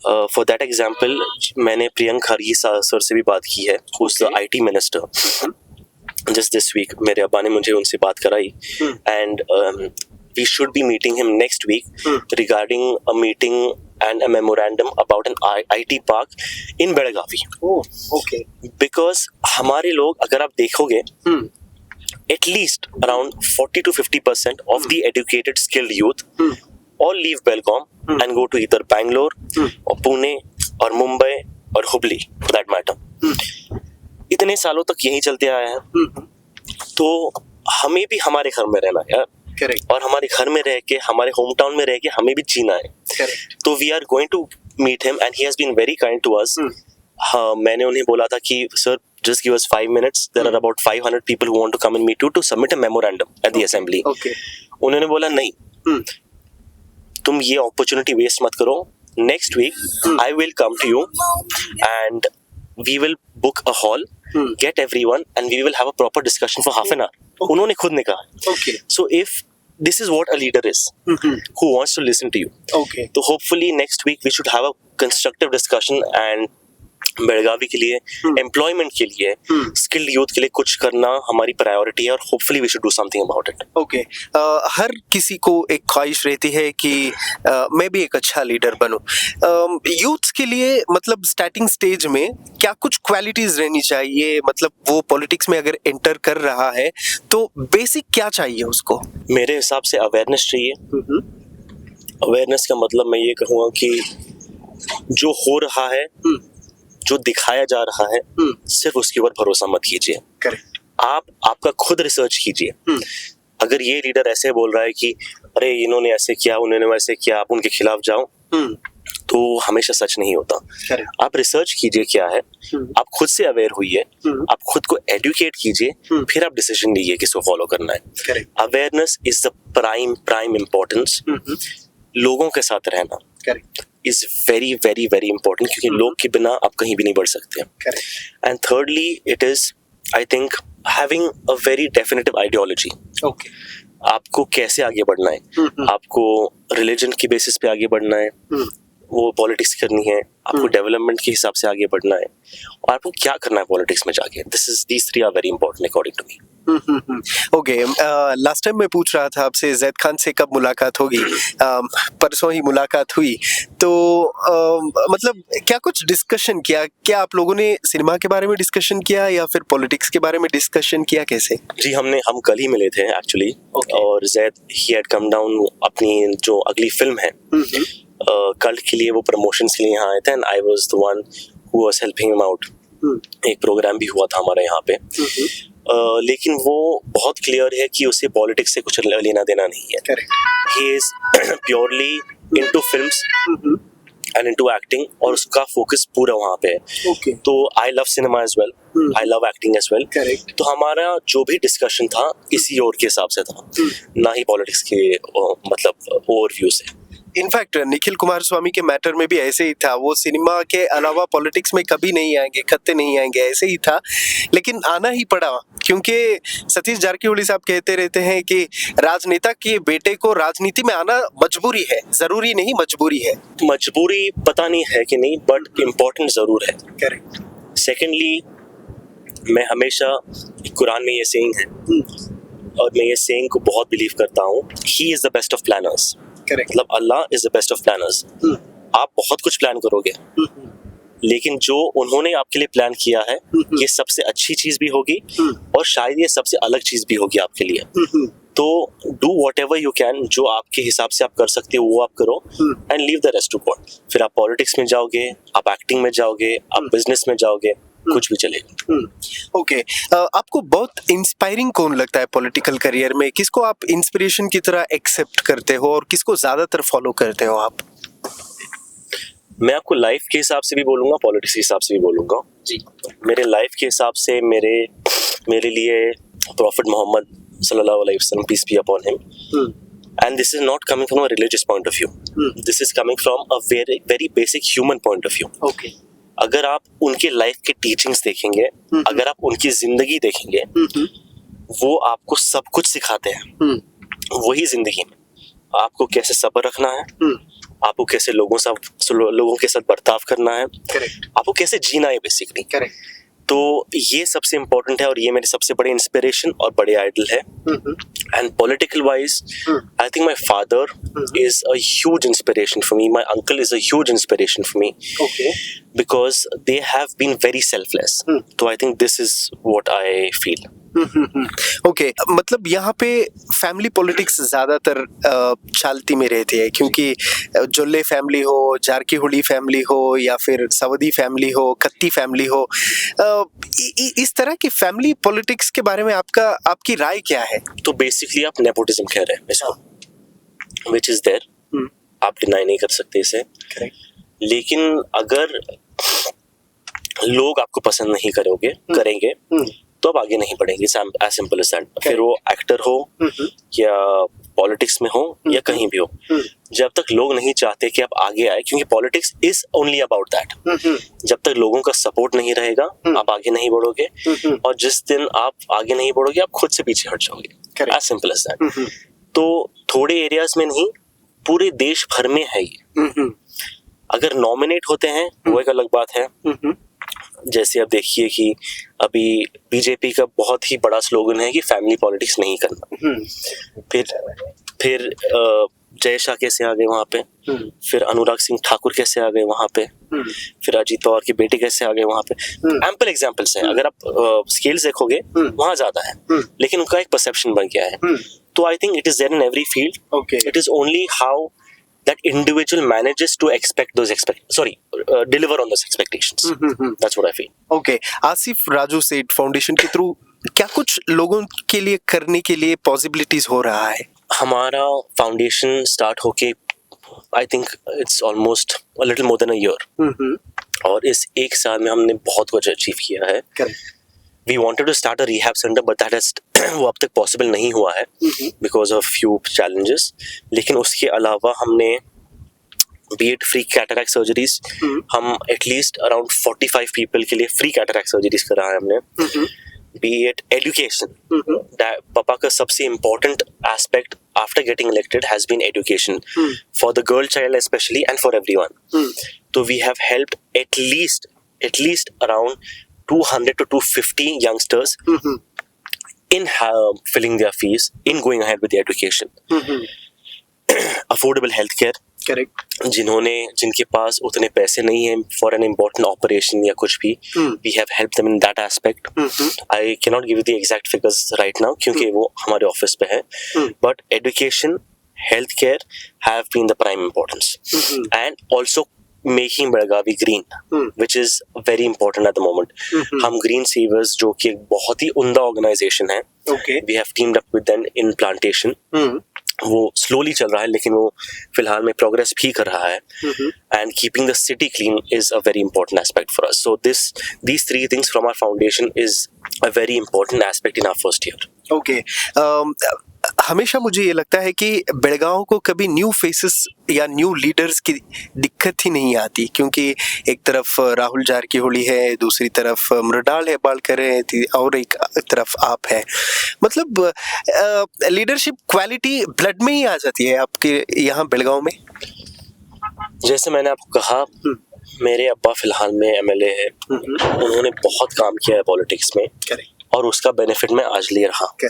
For that example, मैंने प्रियंक खरगे सर से भी बात की है, who is the IT minister. Just this week मेरे अब्बा ने मुझे उनसे बात कराई, and we should be meeting him next week regarding a meeting and a memorandum about an IT park in Belagavi. Because हमारे लोग, अगर आप देखोगे, at least around 40 to 50% of the educated skilled youth all leave Belgaum and go to either Bangalore or Pune or Mumbai or Hubli for that matter. इतने सालों तक यही चलते आया है, तो हमें भी हमारे घर में रहना है यार, और हमारे घर में रह के, हमारे होम टाउन में रह के हमें भी जीना है। तो we are going to meet him and he has been very kind to us. हाँ, मैंने उन्हें बोला था कि sir just give us 5 minutes, there are about 500 people who want to come and meet you to submit a memorandum at the assembly. उन्होंने बोला नहीं, तुम ये अपॉर्चुनिटी वेस्ट मत करो, next week I will come to you and we will book a hall, get everyone and we will have a proper discussion for half an hour. उन्होंने खुद ने कहा। So if this is what a leader is, who wants to listen to you. तो hopefully next week we should have a constructive discussion and Belagavi के लिए, employment के लिए, skilled youth के लिए कुछ करना हमारी प्रायोरिटी है, और hopefully we should do something about it. हर किसी को एक ख्वाहिश रहती है कि मैं भी एक अच्छा लीडर बनूं। यूथ के लिए मतलब स्टार्टिंग स्टेज में क्या कुछ क्वालिटीज रहनी चाहिए? मतलब वो पॉलिटिक्स में अगर एंटर कर रहा है तो बेसिक क्या चाहिए उसको? मेरे हिसाब से अवेयरनेस चाहिए। अवेयरनेस का मतलब मैं ये कहूँगा कि जो हो रहा है, जो दिखाया जा रहा है, सिर्फ उसके ऊपर भरोसा मत कीजिए। आपका खुद रिसर्च कीजिए। अगर ये लीडर ऐसे बोल रहा है कि अरे इन्होंने ऐसे किया, उन्होंने वैसे किया, आप उनके खिलाफ जाओ, तो हमेशा सच नहीं होता। आप रिसर्च कीजिए क्या है, आप खुद से अवेयर होइए, आप खुद को एडुकेट कीजिए, फिर आप डिसीजन लीजिए किसको फॉलो करना है। Awareness is the prime importance. लोगों के साथ रहना is very very very important, क्योंकि लोग के बिना आप कहीं भी नहीं बढ़ सकते। And thirdly, it is, I think, having a very definitive ideology. आपको कैसे आगे बढ़ना है, आपको रिलीजन की बेसिस पे आगे बढ़ना है, वो पॉलिटिक्स करनी है, आपको डेवलपमेंट के हिसाब से आगे बढ़ना है, और आपको क्या करना है पॉलिटिक्स में जाके. These three are very important according to me. Okay, last time मैं पूछ रहा था आपसे जैद खान से कब मुलाकात होगी. परसों ही मुलाकात हुई. तो मतलब क्या कुछ डिस्कशन किया? क्या आप लोगों ने सिनेमा के बारे में डिस्कशन किया या फिर पॉलिटिक्स के बारे में डिस्कशन किया? कैसे? जी, हम कल ही मिले थे एक्चुअली. और Zaid he had come down अपनी जो अगली फिल्म है कल्ट के लिए, वो प्रमोशंस के लिए यहाँ आए थे, and I was the one who was helping him out. एक प्रोग्राम भी हुआ था हमारे यहाँ पे. लेकिन वो बहुत क्लियर है कि उसे पॉलिटिक्स से कुछ लेना देना नहीं है. He is purely into films and into acting, और उसका फोकस पूरा वहाँ पे है. तो I love cinema as well, I love acting as well. तो हमारा जो भी डिस्कशन था इसी ओर के हिसाब से था, ना ही पॉलिटिक्स के मतलब ओवरव्यू से. इनफैक्ट निखिल कुमार स्वामी के मैटर में भी ऐसे ही था. वो सिनेमा के अलावा पॉलिटिक्स में कभी नहीं आएंगे, खत्ते नहीं आएंगे, ऐसे ही था. लेकिन आना ही पड़ा क्योंकि सतीश जारकीहोली साहब कहते रहते हैं कि राजनेता के बेटे को राजनीति में आना मजबूरी है, जरूरी नहीं मजबूरी है. मजबूरी पता नहीं है कि नहीं, बट इम्पोर्टेंट जरूर है. करेक्ट. सेकेंडली, मैं हमेशा कुरान में ये सेइंग है, और मैं ये सेइंग को बहुत बिलीव करता हूँ, he is the best of planners. मतलब Allah is the best of planners. आप बहुत कुछ प्लान करोगे, लेकिन जो उन्होंने आपके लिए प्लान किया है ये सबसे अच्छी चीज भी होगी, और शायद ये सबसे अलग चीज भी होगी आपके लिए. तो do what ever you can, जो आपके हिसाब से आप कर सकते हो वो आप करो, and leave the rest to God. फिर आप पॉलिटिक्स में जाओगे, आप एक्टिंग में जाओगे, आप बिजनेस में जाओगे, कुछ भी चलेगा. ओके. आपको बहुत इंस्पायरिंग कौन लगता है पॉलिटिकल करियर में? किसको आप इंस्पिरेशन की तरह एक्सेप्ट करते हो और किसको ज्यादातर फॉलो करते हो आप? मैं आपको लाइफ के हिसाब से भी बोलूंगा, पॉलिटिक्स के हिसाब से भी बोलूंगा. जी. मेरे लाइफ के हिसाब से मेरे लिए प्रॉफिट मोहम्मद सल्लल्लाहु अलैहि वसल्लम, peace be upon him, and this is not coming from a religious point of view. This is coming from a very very basic human point of view. Okay. अगर आप उनके लाइफ के टीचिंग्स देखेंगे, अगर आप उनकी जिंदगी देखेंगे, वो आपको सब कुछ सिखाते हैं. वही जिंदगी में आपको कैसे सब्र रखना है, आपको कैसे लोगों के साथ बर्ताव करना है, आपको कैसे जीना है बेसिकली. तो ये सबसे इम्पोर्टेंट है, और ये मेरे सबसे बड़े इंस्पिरेशन और बड़े आइडल है. And political wise, I think my father is a huge inspiration for me, my uncle is a huge inspiration for me, because they have been very selfless. तो I think this is what I feel. Okay. मतलब यहाँ पे family politics ज्यादातर चालती में रहती है, क्योंकि जोल्ले फैमिली हो, जारकीहोली फैमिली हो, या फिर सवदी फैमिली हो, खत्ती फैमिली हो, इस तरह की फैमिली पॉलिटिक्स के बारे में आपकी राय क्या है? तो बेसिकली आप नेपोटिज्म कह रहे हैं इसको, विच इज देयर, आप डिनाई नहीं कर सकते इसे. लेकिन अगर लोग आपको पसंद नहीं करेंगे तो आप आगे नहीं बढ़ेंगे. As simple as that. फिर वो एक्टर हो या पॉलिटिक्स में हो या कहीं भी हो, जब तक लोग नहीं चाहते कि आप आगे आए, क्योंकि politics is only about that, जब तक लोगों का सपोर्ट नहीं रहेगा आप आगे नहीं बढ़ोगे, और जिस दिन आप आगे नहीं बढ़ोगे आप खुद से पीछे हट जाओगे. As simple as that. तो थोड़े एरियाज में नहीं, पूरे देश भर में है ये. अगर नॉमिनेट होते हैं वो एक अलग बात है. जैसे अब देखिए कि अभी बीजेपी का बहुत ही बड़ा स्लोगन है कि फैमिली पॉलिटिक्स नहीं करना. फिर जय शाह कैसे आ गए वहां पे, फिर अनुराग सिंह ठाकुर कैसे आ गए वहां पे, फिर अजीत पवार के बेटे कैसे आ गए वहां पे. एम्पल एग्जांपल्स हैं. अगर आप स्केल्स देखोगे वहां ज्यादा है, लेकिन उनका एक परसेप्शन बन गया है. तो I think it is there in every field. It is only how that individual manages to deliver on those expectations. That's what I feel. Okay. Asif Raju सेठ फाउंडेशन के थ्रू क्या कुछ लोगों के लिए करने के लिए पॉसिबिलिटीज हो रहा है? हमारा फाउंडेशन स्टार्ट होके I think it's almost a little more than a year, और इस एक साल में हमने बहुत कुछ अचीव किया है. We wanted to start a rehab center, but that has वो अब तक पॉसिबल नहीं हुआ है because of few challenges. लेकिन उसके अलावा हमने be it free cataract surgeries, हम at least around 45 people के लिए free cataract surgeries करा है हमने. be it education. That पापा का सबसे important aspect after getting elected has been education for the girl child especially and for everyone. So we have helped at least around 200 to 250 youngsters in filling their fees, in going ahead with the education. Affordable healthcare. Correct. जिनके पास उतने पैसे नहीं हैं for an important operation या कुछ भी, we have help them in that aspect. I can not give you the exact figures right now क्योंकि वो हमारे ऑफिस पे है, but education, health care have been the prime importance, and also making Belagavi green, which is very important at the moment. हम Green Savers, जो कि एक बहुत ही उम्दा ऑर्गेनाइजेशन है, we have teamed up with them in plantation. वो slowly चल रहा है लेकिन वो फिलहाल में प्रोग्रेस भी कर रहा है, and keeping the city clean is a very important aspect for us. So these three things from our foundation is a very important aspect in our first year. Okay. हमेशा मुझे ये लगता है कि बेलगांव को कभी न्यू फेसेस या new leaders की दिक्कत ही नहीं आती, क्योंकि एक तरफ राहुल जारकीहोली है, दूसरी तरफ मृणाल हेब्बाळकर है, और एक तरफ आप है। मतलब लीडरशिप क्वालिटी ब्लड में ही आ जाती है आपके यहाँ बेलगांव में। जैसे मैंने आपको कहा, मेरे अब्बा फिलहाल में एमएलए है, उन्होंने बहुत काम किया है पॉलिटिक्स में, और उसका बेनिफिट मैं आज ले रहा हूँ।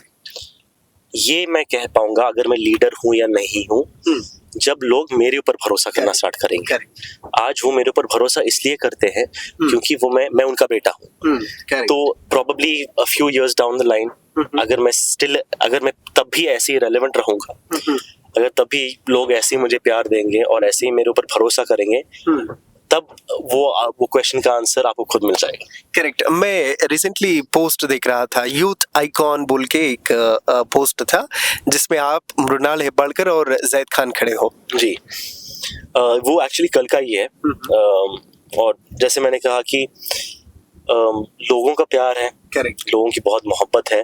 ये मैं कह पाऊंगा अगर मैं लीडर हूँ या नहीं हूँ जब लोग मेरे ऊपर भरोसा करना स्टार्ट करेंगे। आज वो मेरे ऊपर भरोसा इसलिए करते हैं क्योंकि वो मैं उनका बेटा हूँ। तो probably a few years down the line अगर मैं तब भी ऐसे ही रेलेवेंट रहूंगा, अगर तभी लोग ऐसे ही मुझे प्यार देंगे और ऐसे ही मेरे ऊपर भरोसा करेंगे, तब वो क्वेश्चन का आंसर आपको खुद मिल जाएगा। करेक्ट। मैं रिसेंटली पोस्ट देख रहा था, यूथ आइकॉन बोल के एक पोस्ट था जिसमें आप, मृणाल हेब्बाळकर और जैद खान खड़े हो। जी, वो एक्चुअली कल का ही है। और जैसे मैंने कहा कि लोगों का प्यार है, करेक्ट, लोगों की बहुत मोहब्बत है।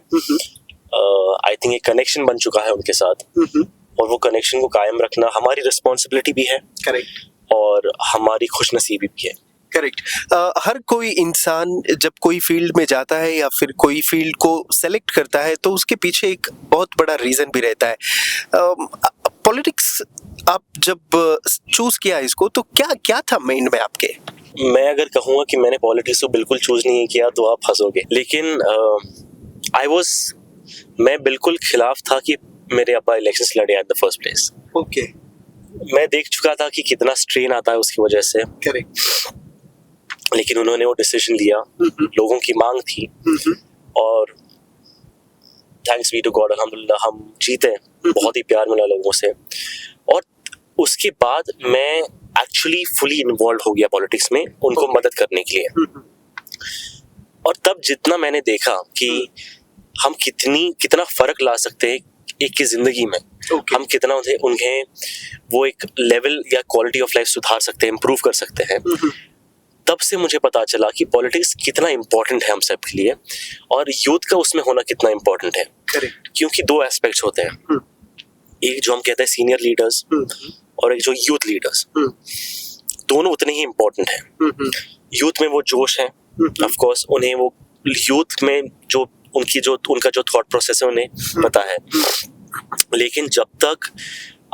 आई थिंक एक कनेक्शन बन चुका है उनके साथ, और वो कनेक्शन को कायम रखना हमारी रिस्पॉन्सिबिलिटी भी है, करेक्ट, और हमारी खुशनसीबी भी है। करेक्ट। हर कोई इंसान जब कोई फील्ड में जाता है या फिर कोई फील्ड को सेलेक्ट करता है तो उसके पीछे एक बहुत बड़ा रीजन भी रहता है। पॉलिटिक्स आप जब चूज किया इसको तो क्या था माइंड में आपके? मैं अगर कहूँगा कि मैंने पॉलिटिक्स को बिल्कुल चूज नहीं किया तो आप हंसोगे, लेकिन मैं बिल्कुल खिलाफ था कि मेरे अब्बा इलेक्शंस लड़े at the first place. Okay. मैं देख चुका था कि कितना स्ट्रेन आता है उसकी वजह से, करेक्ट, लेकिन उन्होंने वो डिसीजन लिया, लोगों की मांग थी, और थैंक्स बी टू गॉड, अल्हम्दुलिल्लाह हम जीते, बहुत ही प्यार मिला लोगों से। और उसके बाद मैं एक्चुअली फुली इन्वॉल्व हो गया पॉलिटिक्स में उनको मदद करने के लिए। और तब जितना मैंने देखा कि हम कितना फर्क ला सकते हैं एक की जिंदगी में, हम कितना उन्हें वो एक लेवल या क्वालिटी ऑफ लाइफ सुधार सकते हैं, इम्प्रूव कर सकते हैं, तब से मुझे पता चला कि पॉलिटिक्स कितना इम्पोर्टेंट है हम सब के लिए, और यूथ का उसमें होना कितना इम्पोर्टेंट है। क्योंकि दो एस्पेक्ट्स होते हैं, एक जो हम कहते हैं सीनियर लीडर्स, और एक जो यूथ लीडर्स, दोनों उतने ही इम्पोर्टेंट हैं। यूथ में वो जोश है, ऑफ कोर्स उन्हें वो यूथ में जो उनका जो थॉट प्रोसेस है उन्हें पता है, लेकिन जब तक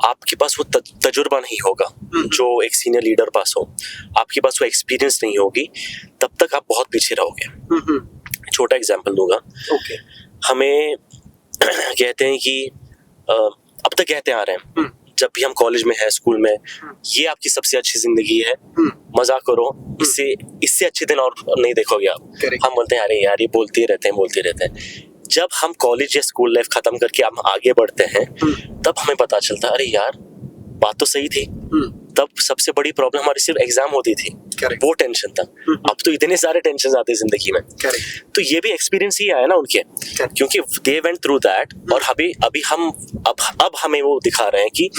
आपके पास वो तजुर्बा नहीं होगा जो एक सीनियर लीडर पास हो, आपके पास वो एक्सपीरियंस नहीं होगी, तब तक आप बहुत पीछे रहोगे। छोटा एग्जांपल दूंगा। हमें कहते हैं कि अब तक कहते आ रहे हैं जब भी हम कॉलेज में है, स्कूल में, ये आपकी सबसे अच्छी जिंदगी है, मजा करो, इससे अच्छे दिन और नहीं देखोगे आप। हम बोलते हैं अरे यार ये बोलते रहते हैं। जब हम कॉलेज या स्कूल लाइफ खत्म करके हम आगे बढ़ते हैं तब हमें पता चलता है अरे यार बात तो सही थी। तब सबसे बड़ी प्रॉब्लम हमारी सिर्फ एग्जाम होती थी, वो टेंशन था। अब तो इतने सारे टेंशन आते हैं जिंदगी में। तो ये भी एक्सपीरियंस ही आया ना उनके, क्योंकि दे वेंट थ्रू दैट, और अभी हम अब हमें वो दिखा रहे हैं कि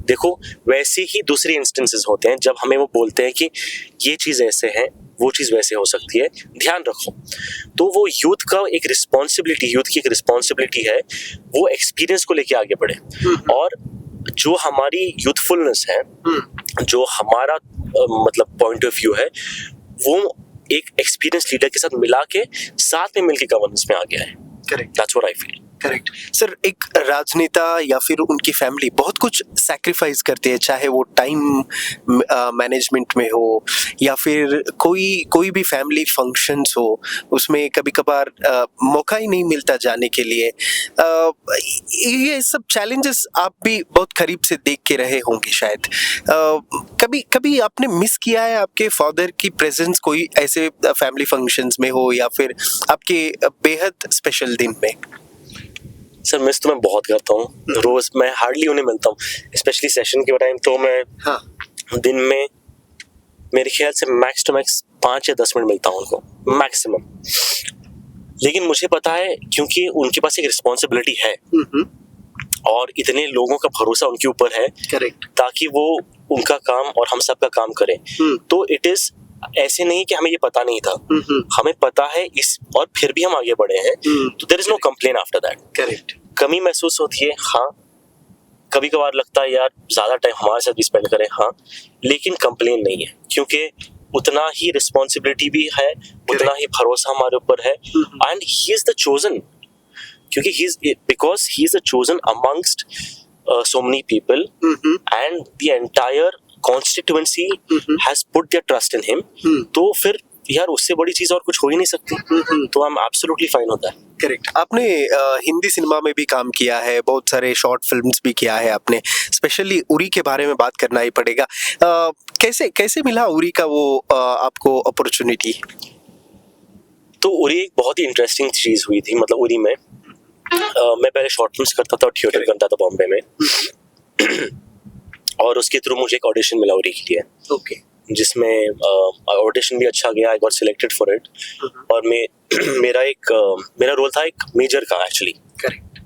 देखो वैसे ही दूसरे इंस्टेंसेस होते हैं जब हमें वो बोलते हैं कि ये चीज ऐसे है, वो चीज वैसे हो सकती है, ध्यान रखो। तो वो यूथ की एक रिस्पॉन्सिबिलिटी है, वो एक्सपीरियंस को लेके आगे बढ़े, और जो हमारी यूथफुलनेस है, जो हमारा मतलब पॉइंट ऑफ व्यू है, वो एक एक्सपीरियंस लीडर के साथ मिला के साथ में मिलके गवर्नेंस में आ गया है। Correct, that's what I feel. Correct sir. एक राजनेता या फिर उनकी फैमिली बहुत कुछ सैक्रिफाइस करती है, चाहे वो टाइम मैनेजमेंट में हो या फिर कोई भी फैमिली फंक्शंस हो, उसमें कभी कभार मौका ही नहीं मिलता जाने के लिए। ये सब चैलेंजेस आप भी बहुत करीब से देख के रहे होंगे शायद। कभी कभी आपने मिस किया है आपके फादर की प्रेजेंस कोई ऐसे फैमिली फंक्शंस में हो या फिर आपके बेहद स्पेशल दिन में? सर मिस तो मैं बहुत करता हूँ, रोज मैं हार्डली उन्हें मिलता हूँ, स्पेशली सेशन के टाइम तो मैं दिन में मेरे ख्याल से मैक्स टू मैक्स 5 या 10 मिनट मिलता हूँ उनको मैक्सिमम। लेकिन मुझे पता है क्योंकि उनके पास एक रिस्पॉन्सिबिलिटी है और इतने लोगों का भरोसा उनके ऊपर है, करेक्ट, ताकि वो उनका काम और हम सब का काम करें। तो इट इज ऐसे नहीं कि हमें ये पता नहीं था, हमें पता है इस और फिर भी हम आगे बढ़े हैं, तो there is no complain after that. Correct, कमी महसूस होती है, हाँ, कभी कभार लगता है यार ज्यादा टाइम हमारे साथ भी स्पेंड करें, हाँ, लेकिन कंप्लेन नहीं है क्योंकि उतना ही रिस्पॉन्सिबिलिटी भी है, उतना ही भरोसा हमारे ऊपर है। And he is the chosen, क्योंकि because he is the chosen amongst so many people and the entire constituency has put their trust in him। तो फिर यार उससे बड़ी चीज और कुछ हो ही नहीं सकती, तो I'm absolutely fine होता है। करेक्ट। आपने हिंदी सिनेमा में भी काम किया है, बहुत सारे शॉर्ट फिल्म्स भी किया है आपने, स्पेशली उरी के बारे में बात करना ही पड़ेगा। कैसे मिला उरी का वो आपको अपॉर्चुनिटी? तो उरी एक बहुत ही इंटरेस्टिंग चीज हुई थी, मतलब उरी में मैं पहले शॉर्ट फिल्म्स करता था और थिएटर करता था बॉम्बे में और उसके थ्रू मुझे एक ऑडिशन मिला उरी के लिए। ओके, जिसमें ऑडिशन भी अच्छा गया, I got selected for it. और मेरा रोल था एक मेजर का एक्चुअली। करेक्ट,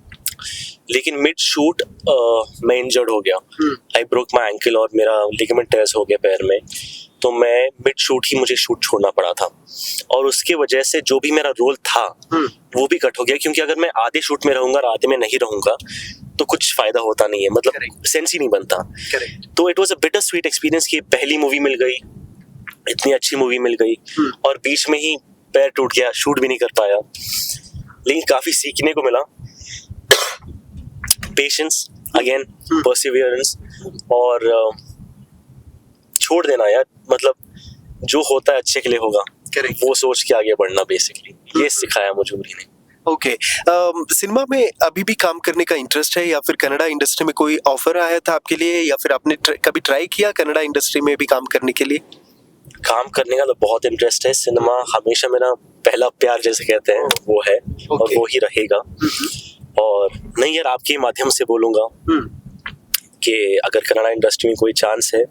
लेकिन मिड शूट मैं इंजर्ड हो गया, आई ब्रोक माई एंकल और मेरा लिगामेंट टेयर्स हो गया पैर में, तो मैं मिड शूट ही मुझे शूट छोड़ना पड़ा था और उसके वजह से जो भी मेरा रोल था वो भी कट हो गया, क्योंकि अगर मैं आधे शूट में रहूंगा और आधे में नहीं रहूंगा तो कुछ फायदा होता नहीं है, मतलब सेंस ही नहीं बनता। करेक्ट, तो it was a bitter sweet experience कि पहली मूवी मिल गई, इतनी अच्छी मूवी मिल गई और बीच में ही पैर टूट गया, शूट भी नहीं कर पाया, लेकिन काफी सीखने को मिला। पेशेंस अगेन, परसिवियरेंस और छोड़ देना यार, मतलब जो होता है अच्छे के लिए होगा, वो सोच के आगे बढ़ना, बेसिकली ये सिखाया मुझे उरी ने। ओके। सिनेमा में अभी भी काम करने का इंटरेस्ट है या फिर कन्नड़ा इंडस्ट्री में कोई ऑफर आया था आपके लिए या फिर आपने कभी ट्राई किया कन्नड़ा इंडस्ट्री में भी काम करने के लिए? काम करने का तो बहुत इंटरेस्ट है, सिनेमा हमेशा मेरा पहला प्यार जैसे कहते हैं वो है और वो ही रहेगा। और नहीं यार, आपके माध्यम से बोलूंगा कि अगर कन्नड़ा इंडस्ट्री में कोई चांस है,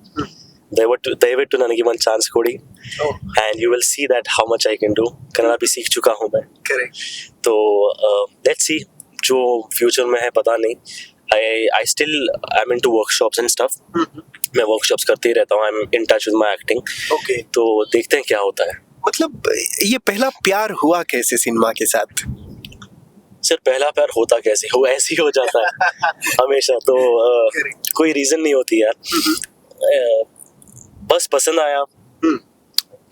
दयविಟ್ಟು ನನಗೆ ಒಂದು ಚಾನ್ಸ್ ಕೊಡಿ and you will see that how much I can do। Kannada भी सीख चुका हूँ मैं। करेक्ट, तो let's see जो फ्यूचर में है पता नहीं। I still am into workshops and stuff। मैं वर्कशॉप्स करते ही रहता हूँ, I am in touch with my acting. Okay, तो देखते हैं क्या होता है। मतलब ये पहला प्यार हुआ कैसे सिनेमा के साथ? सर पहला प्यार होता कैसे हो, ऐसे ही हो जाता है हमेशा, तो कोई रीजन नहीं होती यार, बस पसंद आया।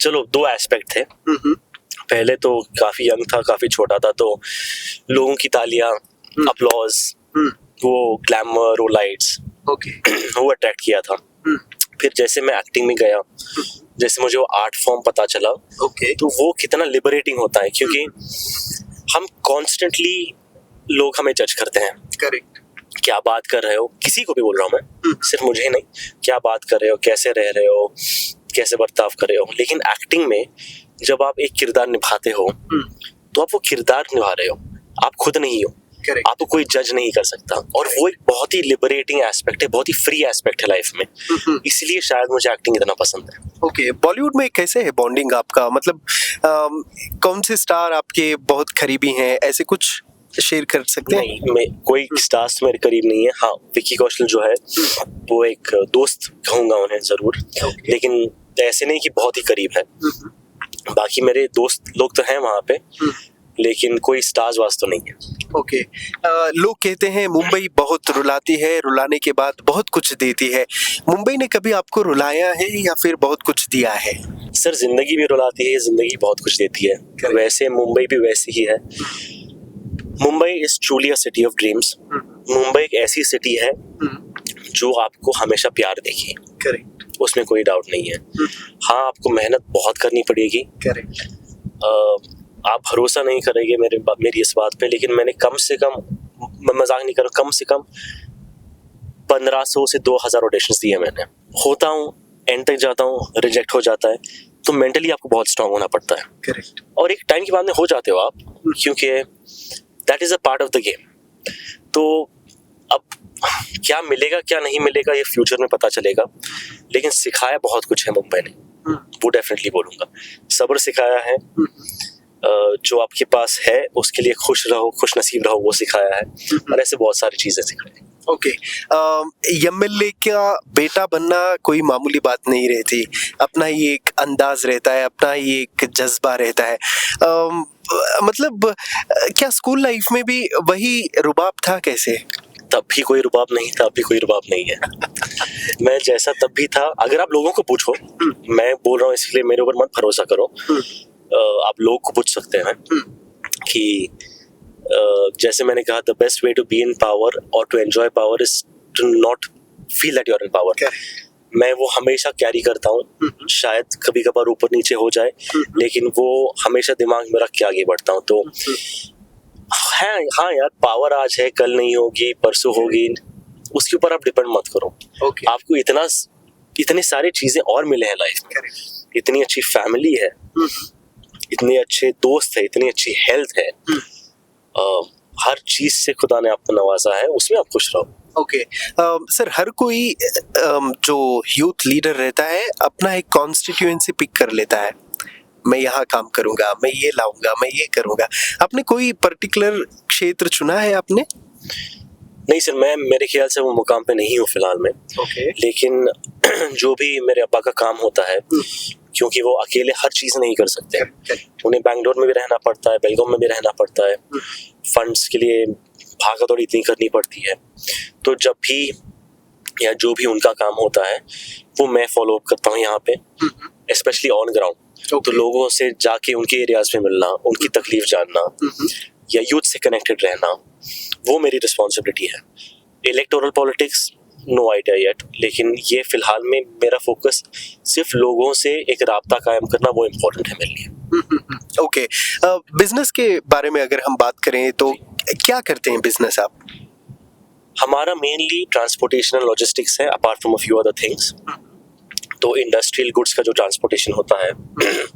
चलो दो एस्पेक्ट थे, पहले तो काफी यंग था, काफी छोटा था, तो लोगों की तालियां, अपलॉज, वो ग्लैमर, वो लाइट्स, ओके, वो अट्रैक्ट किया था। फिर जैसे मैं एक्टिंग में गया, जैसे मुझे वो आर्ट फॉर्म पता चला, ओके, तो वो कितना लिबरेटिंग होता है, क्योंकि हम कॉन्स्टेंटली लोग हमें जज करते हैं। करेक्ट, क्या बात कर रहे हो, किसी को भी बोल रहा हूँ मैं, सिर्फ मुझे ही नहीं, क्या बात कर रहे हो, कैसे रह रहे हो, कैसे बर्ताव कर रहे हो। लेकिन एक्टिंग में जब आप एक किरदार निभाते हो तो आप वो किरदार निभा रहे हो, आप खुद नहीं हो, आपको कोई जज नहीं कर सकता। और वो एक बहुत ही लिबरेटिंग एस्पेक्ट है, बहुत ही फ्री एस्पेक्ट है लाइफ में, इसलिए शायद मुझे एक्टिंग इतना पसंद है। ओके, बॉलीवुड में कैसे है बॉन्डिंग आपका? मतलब कौन से स्टार आपके बहुत करीबी हैं, ऐसे कुछ शेयर कर सकते हैं? नहीं, मैं कोई स्टार्स मेरे करीब नहीं है। हाँ, विक्की कौशल जो है वो एक दोस्त कहूंगा उन्हें जरूर, लेकिन ऐसे नहीं कि बहुत ही करीब है। बाकी मेरे दोस्त लोग तो हैं वहाँ पे, लेकिन कोई स्टार्स वास तो नहीं है। ओके। लोग कहते हैं मुंबई बहुत रुलाती है, रुलाने के बाद बहुत कुछ देती है। मुंबई ने कभी आपको रुलाया है या फिर बहुत कुछ दिया है? सर जिंदगी भी रुलाती है, जिंदगी बहुत कुछ देती है। Correct. वैसे मुंबई भी वैसी ही है। Mumbai is truly a city of dreams. Mumbai एक ऐसी सिटी है जो आपको हमेशा प्यार देगी, करेक्ट, उसमें कोई डाउट नहीं है। हाँ, आपको मेहनत बहुत करनी पड़ेगी। करेक्ट, आप भरोसा नहीं करेंगे मेरी इस बात पे, लेकिन मैंने कम से कम, मैं मजाक नहीं कर रहा, कम से कम 1500 से 2000 ऑडिशंस दिए मैंने। होता हूँ, एंड तक जाता हूँ, रिजेक्ट हो जाता है, तो मेंटली आपको बहुत स्ट्रांग होना पड़ता है। करेक्ट, और एक टाइम के बाद में हो जाते हो आप, क्योंकि that is a part of the game. तो अब क्या मिलेगा क्या नहीं मिलेगा ये फ्यूचर में पता चलेगा, लेकिन सिखाया बहुत कुछ है मुंबई ने, वो डेफिनेटली बोलूंगा। सब्र सिखाया है, जो आपके पास है उसके लिए खुश रहो, खुश नसीब रहो, वो सिखाया है, और ऐसे बहुत सारी चीजें सिखाई। ओके। एमएलए का बेटा बनना कोई मामूली बात नहीं रहती। अपना ही एक अंदाज रहता है, अपना ही एक जज्बा रहता है। मतलब क्या स्कूल लाइफ में भी वही रुबाब था? कैसे? तब भी कोई रुबाब नहीं था, अब भी कोई रुबाब नहीं है। मैं जैसा तब भी था। अगर आप लोगों को पूछो, मैं बोल रहा हूँ इसलिए मेरे ऊपर मत भरोसा करो, आप लोग को पूछ सकते हैं कि जैसे मैंने कहा, the best way to be in power और to enjoy power is to not feel that you are in power. मैं वो हमेशा कैरी करता हूँ, शायद कभी कभार ऊपर नीचे हो जाए, लेकिन वो हमेशा दिमाग में रख के आगे बढ़ता हूँ। तो हाँ यार, पावर आज है, कल नहीं होगी, परसों होगी, उसके ऊपर आप डिपेंड मत करो। Okay. आपको इतनी सारी चीजें और मिले हैं लाइफ में। इतनी अच्छी फैमिली है, इतने अच्छे दोस्त है, इतनी अच्छी हेल्थ है, हर चीज से खुदा ने आपको नवाजा है, उसमें आप खुश रहो। ओके। सर, हर कोई जो यूथ लीडर रहता है अपना एक कॉन्स्टिट्यूएंसी पिक कर लेता है। मैं यहाँ काम करूंगा, मैं ये लाऊंगा, मैं ये करूंगा। आपने कोई पर्टिकुलर क्षेत्र चुना है आपने? नहीं सर, मैं मेरे ख्याल से वो मुकाम पे नहीं हूँ फिलहाल में। ओके। लेकिन जो भी मेरे अब्बा का काम होता है, क्योंकि वो अकेले हर चीज नहीं कर सकते, उन्हें बैंगलोर में भी रहना पड़ता है, बेलगाम में भी रहना पड़ता है, फंड्स के लिए भागा दौड़ी इतनी करनी पड़ती है। तो जब भी या जो भी उनका काम होता है वो मैं फॉलो अप करता हूँ यहाँ पे, स्पेशली ऑन ग्राउंड। तो लोगों से जाके उनके एरियाज में मिलना, उनकी तकलीफ जानना, या यूथ से कनेक्टेड रहना, वो मेरी रिस्पॉन्सिबिलिटी है। Electoral politics no idea yet, लेकिन ये फिलहाल में मेरा फोकस सिर्फ लोगों से एक राब्ता कायम करना, वो इम्पोर्टेंट है मेरे लिए। ओके। बिजनेस के बारे में अगर हम बात करें तो क्या करते हैं बिजनेस आप? हमारा मेनली ट्रांसपोर्टेशन एंड लॉजिस्टिक्स है, apart from a few other things. तो इंडस्ट्रियल गुड्स का जो ट्रांसपोर्टेशन होता है,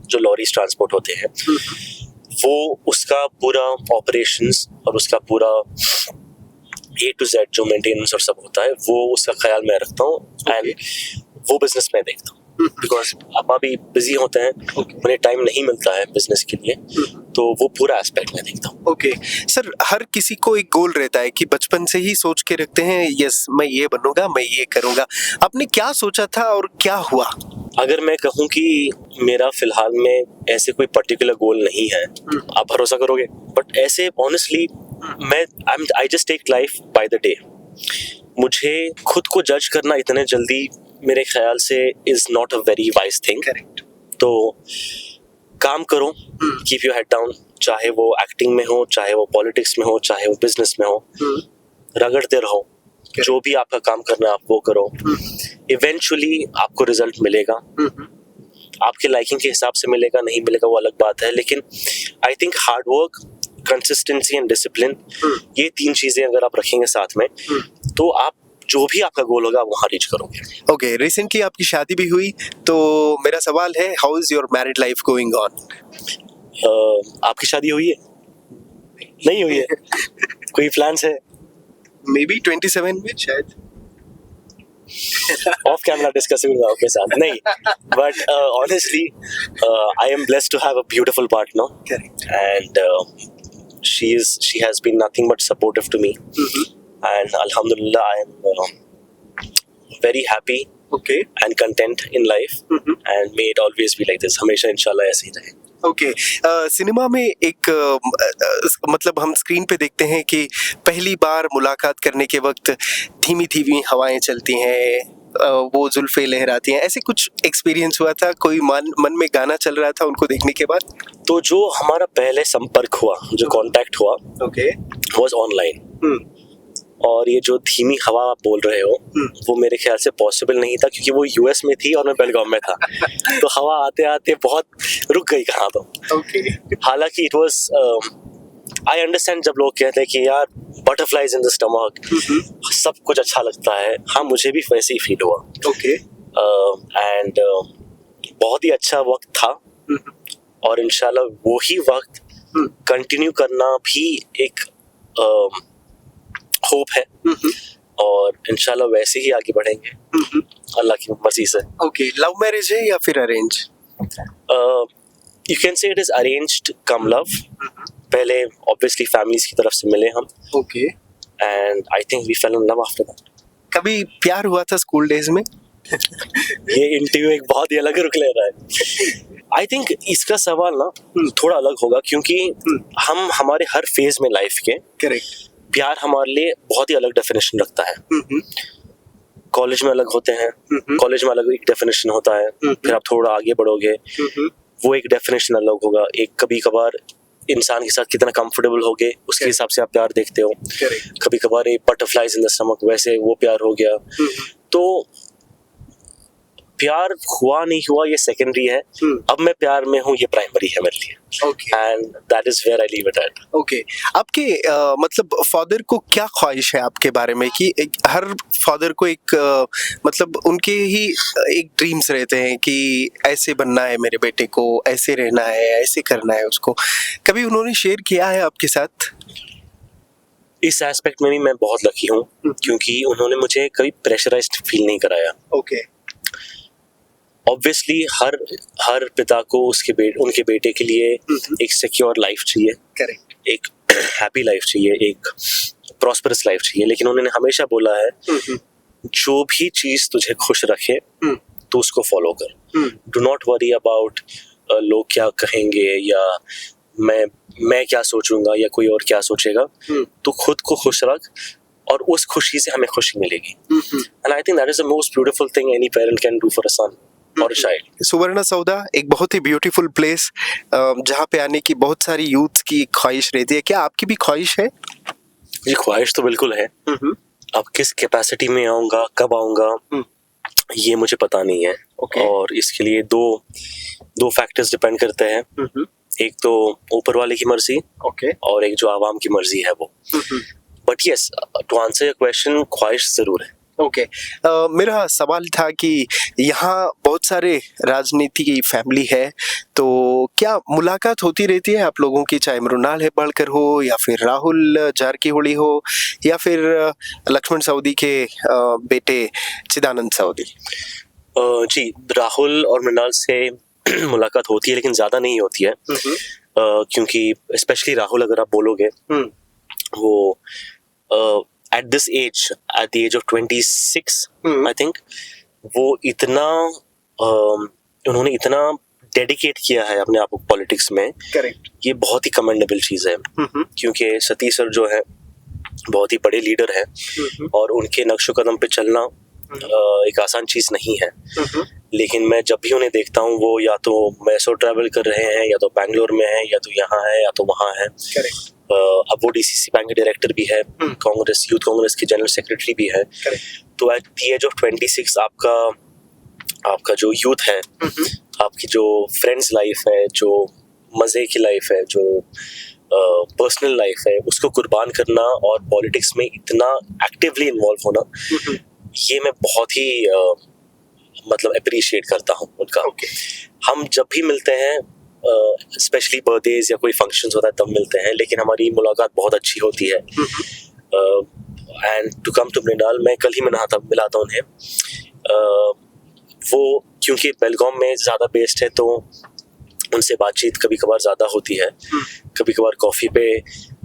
जो लॉरीज ट्रांसपोर्ट होते हैं, वो उसका पूरा ऑपरेशंस और उसका पूरा A to Z जो मेंटेनेंस और सब होता है, वो उसका ख्याल मैं रखता हूँ। एंड वो बिजनेस मैं देखता हूँ, बिकॉज पापा भी बिजी होते हैं, उन्हें टाइम नहीं मिलता है बिजनेस के लिए, तो वो पूरा एस्पेक्ट मैं देखता हूँ। ओके। सर, हर किसी को एक गोल रहता है कि बचपन से ही सोच के रखते हैं, यस मैं ये बनूंगा, मैं ये करूंगा। आपने क्या सोचा था और क्या हुआ? अगर मैं कहूँ कि मेरा फिलहाल में ऐसे कोई पर्टिकुलर गोल नहीं है, आप भरोसा करोगे, बट ऐसे honestly I just take life by the day. मुझे खुद को जज करना इतने जल्दी मेरे ख्याल से is not a very wise thing. Correct. तो काम करो, कीप योर हेड डाउन, चाहे वो एक्टिंग में हो, चाहे वो पॉलिटिक्स में हो, चाहे वो बिजनेस में हो, रगड़ते रहो। जो भी आपका काम करना है आप वो करो, इवेंचुअली आपको रिजल्ट मिलेगा। आपके लाइकिंग के हिसाब से मिलेगा, नहीं मिलेगा वो अलग बात है, लेकिन I think hard work, consistency and discipline, ये तीन चीजें अगर आप रखेंगे साथ में, तो आप जो भी आपका गोल होगा वहां रीच करोगे। ओके। रिसेंटली आपकी शादी भी हुई, तो मेरा सवाल है, how is your married life going on? आपकी शादी हुई है? नहीं हुई है? कोई प्लान्स है? मे बी 27 में शायद। ऑफ कैमरा डिस्कस करूंगा आपके साथ, नहीं, but honestly I am blessed to have a beautiful partner, and she has been nothing but supportive to me, and alhamdulillah I am very happy, okay, and content in life, and may it always be like this, हमेशा इंशाल्लाह ऐसे ही रहे। Okay. Cinema में एक मतलब हम screen पे देखते हैं कि पहली बार मुलाकात करने के वक्त धीमी धीमी हवाएं चलती हैं, वो जुल्फें लहराती हैं, ऐसे कुछ एक्सपीरियंस हुआ था? कोई मन में गाना चल रहा था उनको देखने के बाद? तो जो हमारा पहले संपर्क हुआ, जो कांटेक्ट हुआ, ओके। Was online. और ये जो धीमी हवा आप बोल रहे हो, वो मेरे ख्याल से पॉसिबल नहीं था, क्योंकि वो यूएस में थी और मैं बेलगाम में था। तो हवा आते आते बहुत रुक गई कहाँ तो। ओके। हालांकि इट वाज आई अंडरस्टैंड जब लोग कहते हैं कि यार बटरफ्लाइज इन द स्टमक, सब कुछ अच्छा लगता है। हाँ, मुझे भी वैसे ही फील हुआ। ओके। एंड बहुत ही अच्छा वक्त था, और इंशाल्लाह वो ही वक्त कंटिन्यू करना भी एक होप है, और इंशाल्लाह वैसे ही आगे बढ़ेंगे अल्लाह की मर्जी से। ओके। लव मैरिज है या फिर arrange? You can say it is arranged cum love. पहले ऑब्वियसली फैमिलीज की तरफ से मिले हम, okay. And I think we fell in love after that. कभी प्यार हुआ था स्कूल डेज में? ये इंटरव्यू एक बहुत ही अलग रुख ले रहा है। आई थिंक इसका सवाल ना थोड़ा अलग होगा, क्योंकि हम हमारे हर फेज में लाइफ के करेक्ट। प्यार हमारे लिए बहुत ही अलग डेफिनेशन रखता है। कॉलेज में अलग होते हैं, कॉलेज में अलग एक डेफिनेशन होता है, फिर आप थोड़ा आगे बढ़ोगे, वो एक डेफिनेशन अलग होगा। एक कभी कभार इंसान के साथ कितना कंफर्टेबल हो गए उसके हिसाब से आप प्यार देखते हो। कभी कभार एक बटरफ्लाइज इन द स्टमक, वैसे वो प्यार हो गया। तो प्यार हुआ नहीं हुआ ये सेकेंडरी है, अब मैं प्यार में हूँ ये प्राइमरी है मेरे लिए, and that is where I leave it at. Okay. आपके मतलब फादर को क्या ख्वाहिश है आपके बारे में? कि हर फादर को एक मतलब उनके ही एक ड्रीम्स रहते हैं कि ऐसे बनना है मेरे बेटे को, ऐसे रहना है, ऐसे करना है उसको। कभी उन्होंने शेयर किया है आपके साथ? इस एस्पेक्ट में भी मैं बहुत लकी हूँ, क्योंकि उन्होंने मुझे कभी प्रेशराइज्ड फील नहीं कराया। ओके। ऑब्वियसली हर पिता को उनके बेटे के लिए एक सिक्योर लाइफ चाहिए, करेक्ट, एक हैप्पी लाइफ चाहिए, एक प्रॉस्परस लाइफ चाहिए। लेकिन उन्होंने हमेशा बोला है जो भी चीज तुझे खुश रखे तू उसको फॉलो कर। डू नॉट वरी अबाउट लोग क्या कहेंगे, या मैं क्या सोचूंगा, या कोई और क्या सोचेगा। तू खुद को खुश रख, और उस खुशी से हमें खुशी मिलेगी। And I think that is the most beautiful thing any parent can do for a son और चाइल्ड। सुवर्ण सौदा एक बहुत ही ब्यूटीफुल प्लेस, जहाँ पे आने की बहुत सारी यूथ की ख्वाहिश रहती है। क्या आपकी भी ख्वाहिश है? जी, ख्वाहिश तो बिल्कुल है। अब किस कैपेसिटी में आऊंगा, कब आऊंगा, ये मुझे पता नहीं है। और इसके लिए दो फैक्टर्स डिपेंड करते हैं। एक तो ऊपर वाले की मर्जी, और एक जो आवाम की मर्जी है वो। But yes, to answer your question, ख्वाहिश जरूर है। ओके। मेरा सवाल था कि यहाँ बहुत सारे राजनीति की फैमिली है, तो क्या मुलाकात होती रहती है आप लोगों की, चाहे मृणाल हेब्बाळकर हो, या फिर राहुल जारकीहोली हो, या फिर लक्ष्मण सवदी के बेटे चिदानंद सवदी? जी, राहुल और मृणाल से मुलाकात होती है, लेकिन ज्यादा नहीं होती है। क्योंकि स्पेशली राहुल, अगर आप बोलोगे, वो at this age, at the age of 26, I think, वो इतना उन्होंने इतना डेडिकेट किया है अपने आप को पॉलिटिक्स में। करेक्ट। ये बहुत ही कमेंडेबल चीज है, क्योंकि सतीश सर जो है बहुत ही बड़े लीडर हैं, और उनके नक्शो कदम पे चलना एक आसान चीज नहीं है। लेकिन मैं जब भी उन्हें देखता हूँ, वो या तो मैसूर ट्रैवल कर रहे हैं, या तो बैंगलोर में है, या तो यहाँ है, या तो वहाँ है। अब वो डीसीसी बैंक के डायरेक्टर भी है, कांग्रेस यूथ कांग्रेस के जनरल सेक्रेटरी भी है। तो एट द एज ऑफ 26 आपका जो यूथ है, आपकी जो फ्रेंड्स लाइफ है, जो मजे की लाइफ है, जो पर्सनल लाइफ है, उसको कुर्बान करना और पॉलिटिक्स में इतना एक्टिवली इन्वॉल्व होना, ये मैं बहुत ही मतलब अप्रिशिएट करता हूँ उनका। हम जब भी मिलते हैं, स्पेशली बर्थडेज या कोई फंक्शंस होता है तब मिलते हैं, लेकिन हमारी मुलाकात बहुत अच्छी होती है। And to come to Mrinal, मैं कल ही मिला था उन्हें। वो क्योंकि बेलगाम में ज़्यादा बेस्ड है, तो उनसे बातचीत कभी कभार ज़्यादा होती है। कभी कभार कॉफ़ी पे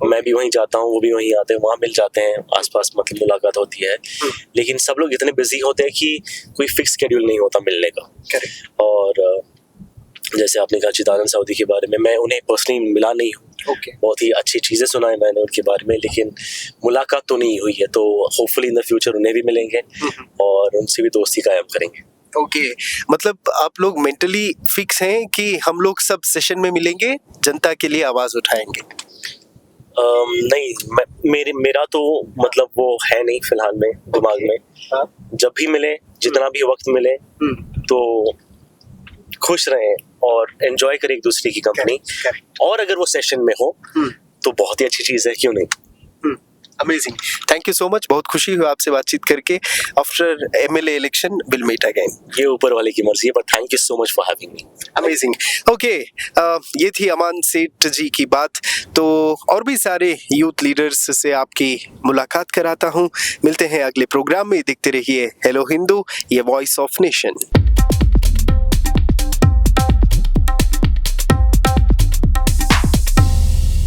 मैं भी वहीं जाता हूँ, वो भी वहीं आते हैं, वहाँ मिल जाते हैं, आसपास मतलब मुलाकात होती है। लेकिन सब लोग इतने बिजी होते हैं कि कोई फिक्स शेड्यूल नहीं होता मिलने का। और जैसे आपने कहा चिदानंद साउदी के बारे में, मैं उन्हें पर्सनली मिला नहीं हूँ, ओके बहुत ही अच्छी चीज़ें सुना है मैंने उनके बारे में, लेकिन मुलाकात तो नहीं हुई है। तो होपफुली इन द फ्यूचर उन्हें भी मिलेंगे और उनसे भी दोस्ती कायम करेंगे। ओके मतलब आप लोग मेंटली फिक्स हैं कि हम लोग सब सेशन में मिलेंगे, जनता के लिए आवाज उठाएंगे? नहीं, मेरा तो मतलब वो है नहीं फिलहाल में दिमाग में। हाँ। जब भी मिले, जितना भी वक्त मिले, तो खुश रहें और एंजॉय करें एक दूसरे की कंपनी। Correct. और अगर वो सेशन में हो तो बहुत ही अच्छी चीज़ है, क्यों नहीं। Amazing, thank you so much, बहुत खुशी हुई आपसे बातचीत करके। After MLA election will meet again. ये ऊपर वाले की मर्जी है, but thank you so much for having me. Amazing. Okay, ये थी अमान सेठ जी की बात। तो और भी सारे यूथ लीडर्स से आपकी मुलाकात कराता हूँ। मिलते हैं अगले प्रोग्राम में, देखते रहिए हेलो हिंदू, ये वॉइस ऑफ नेशन।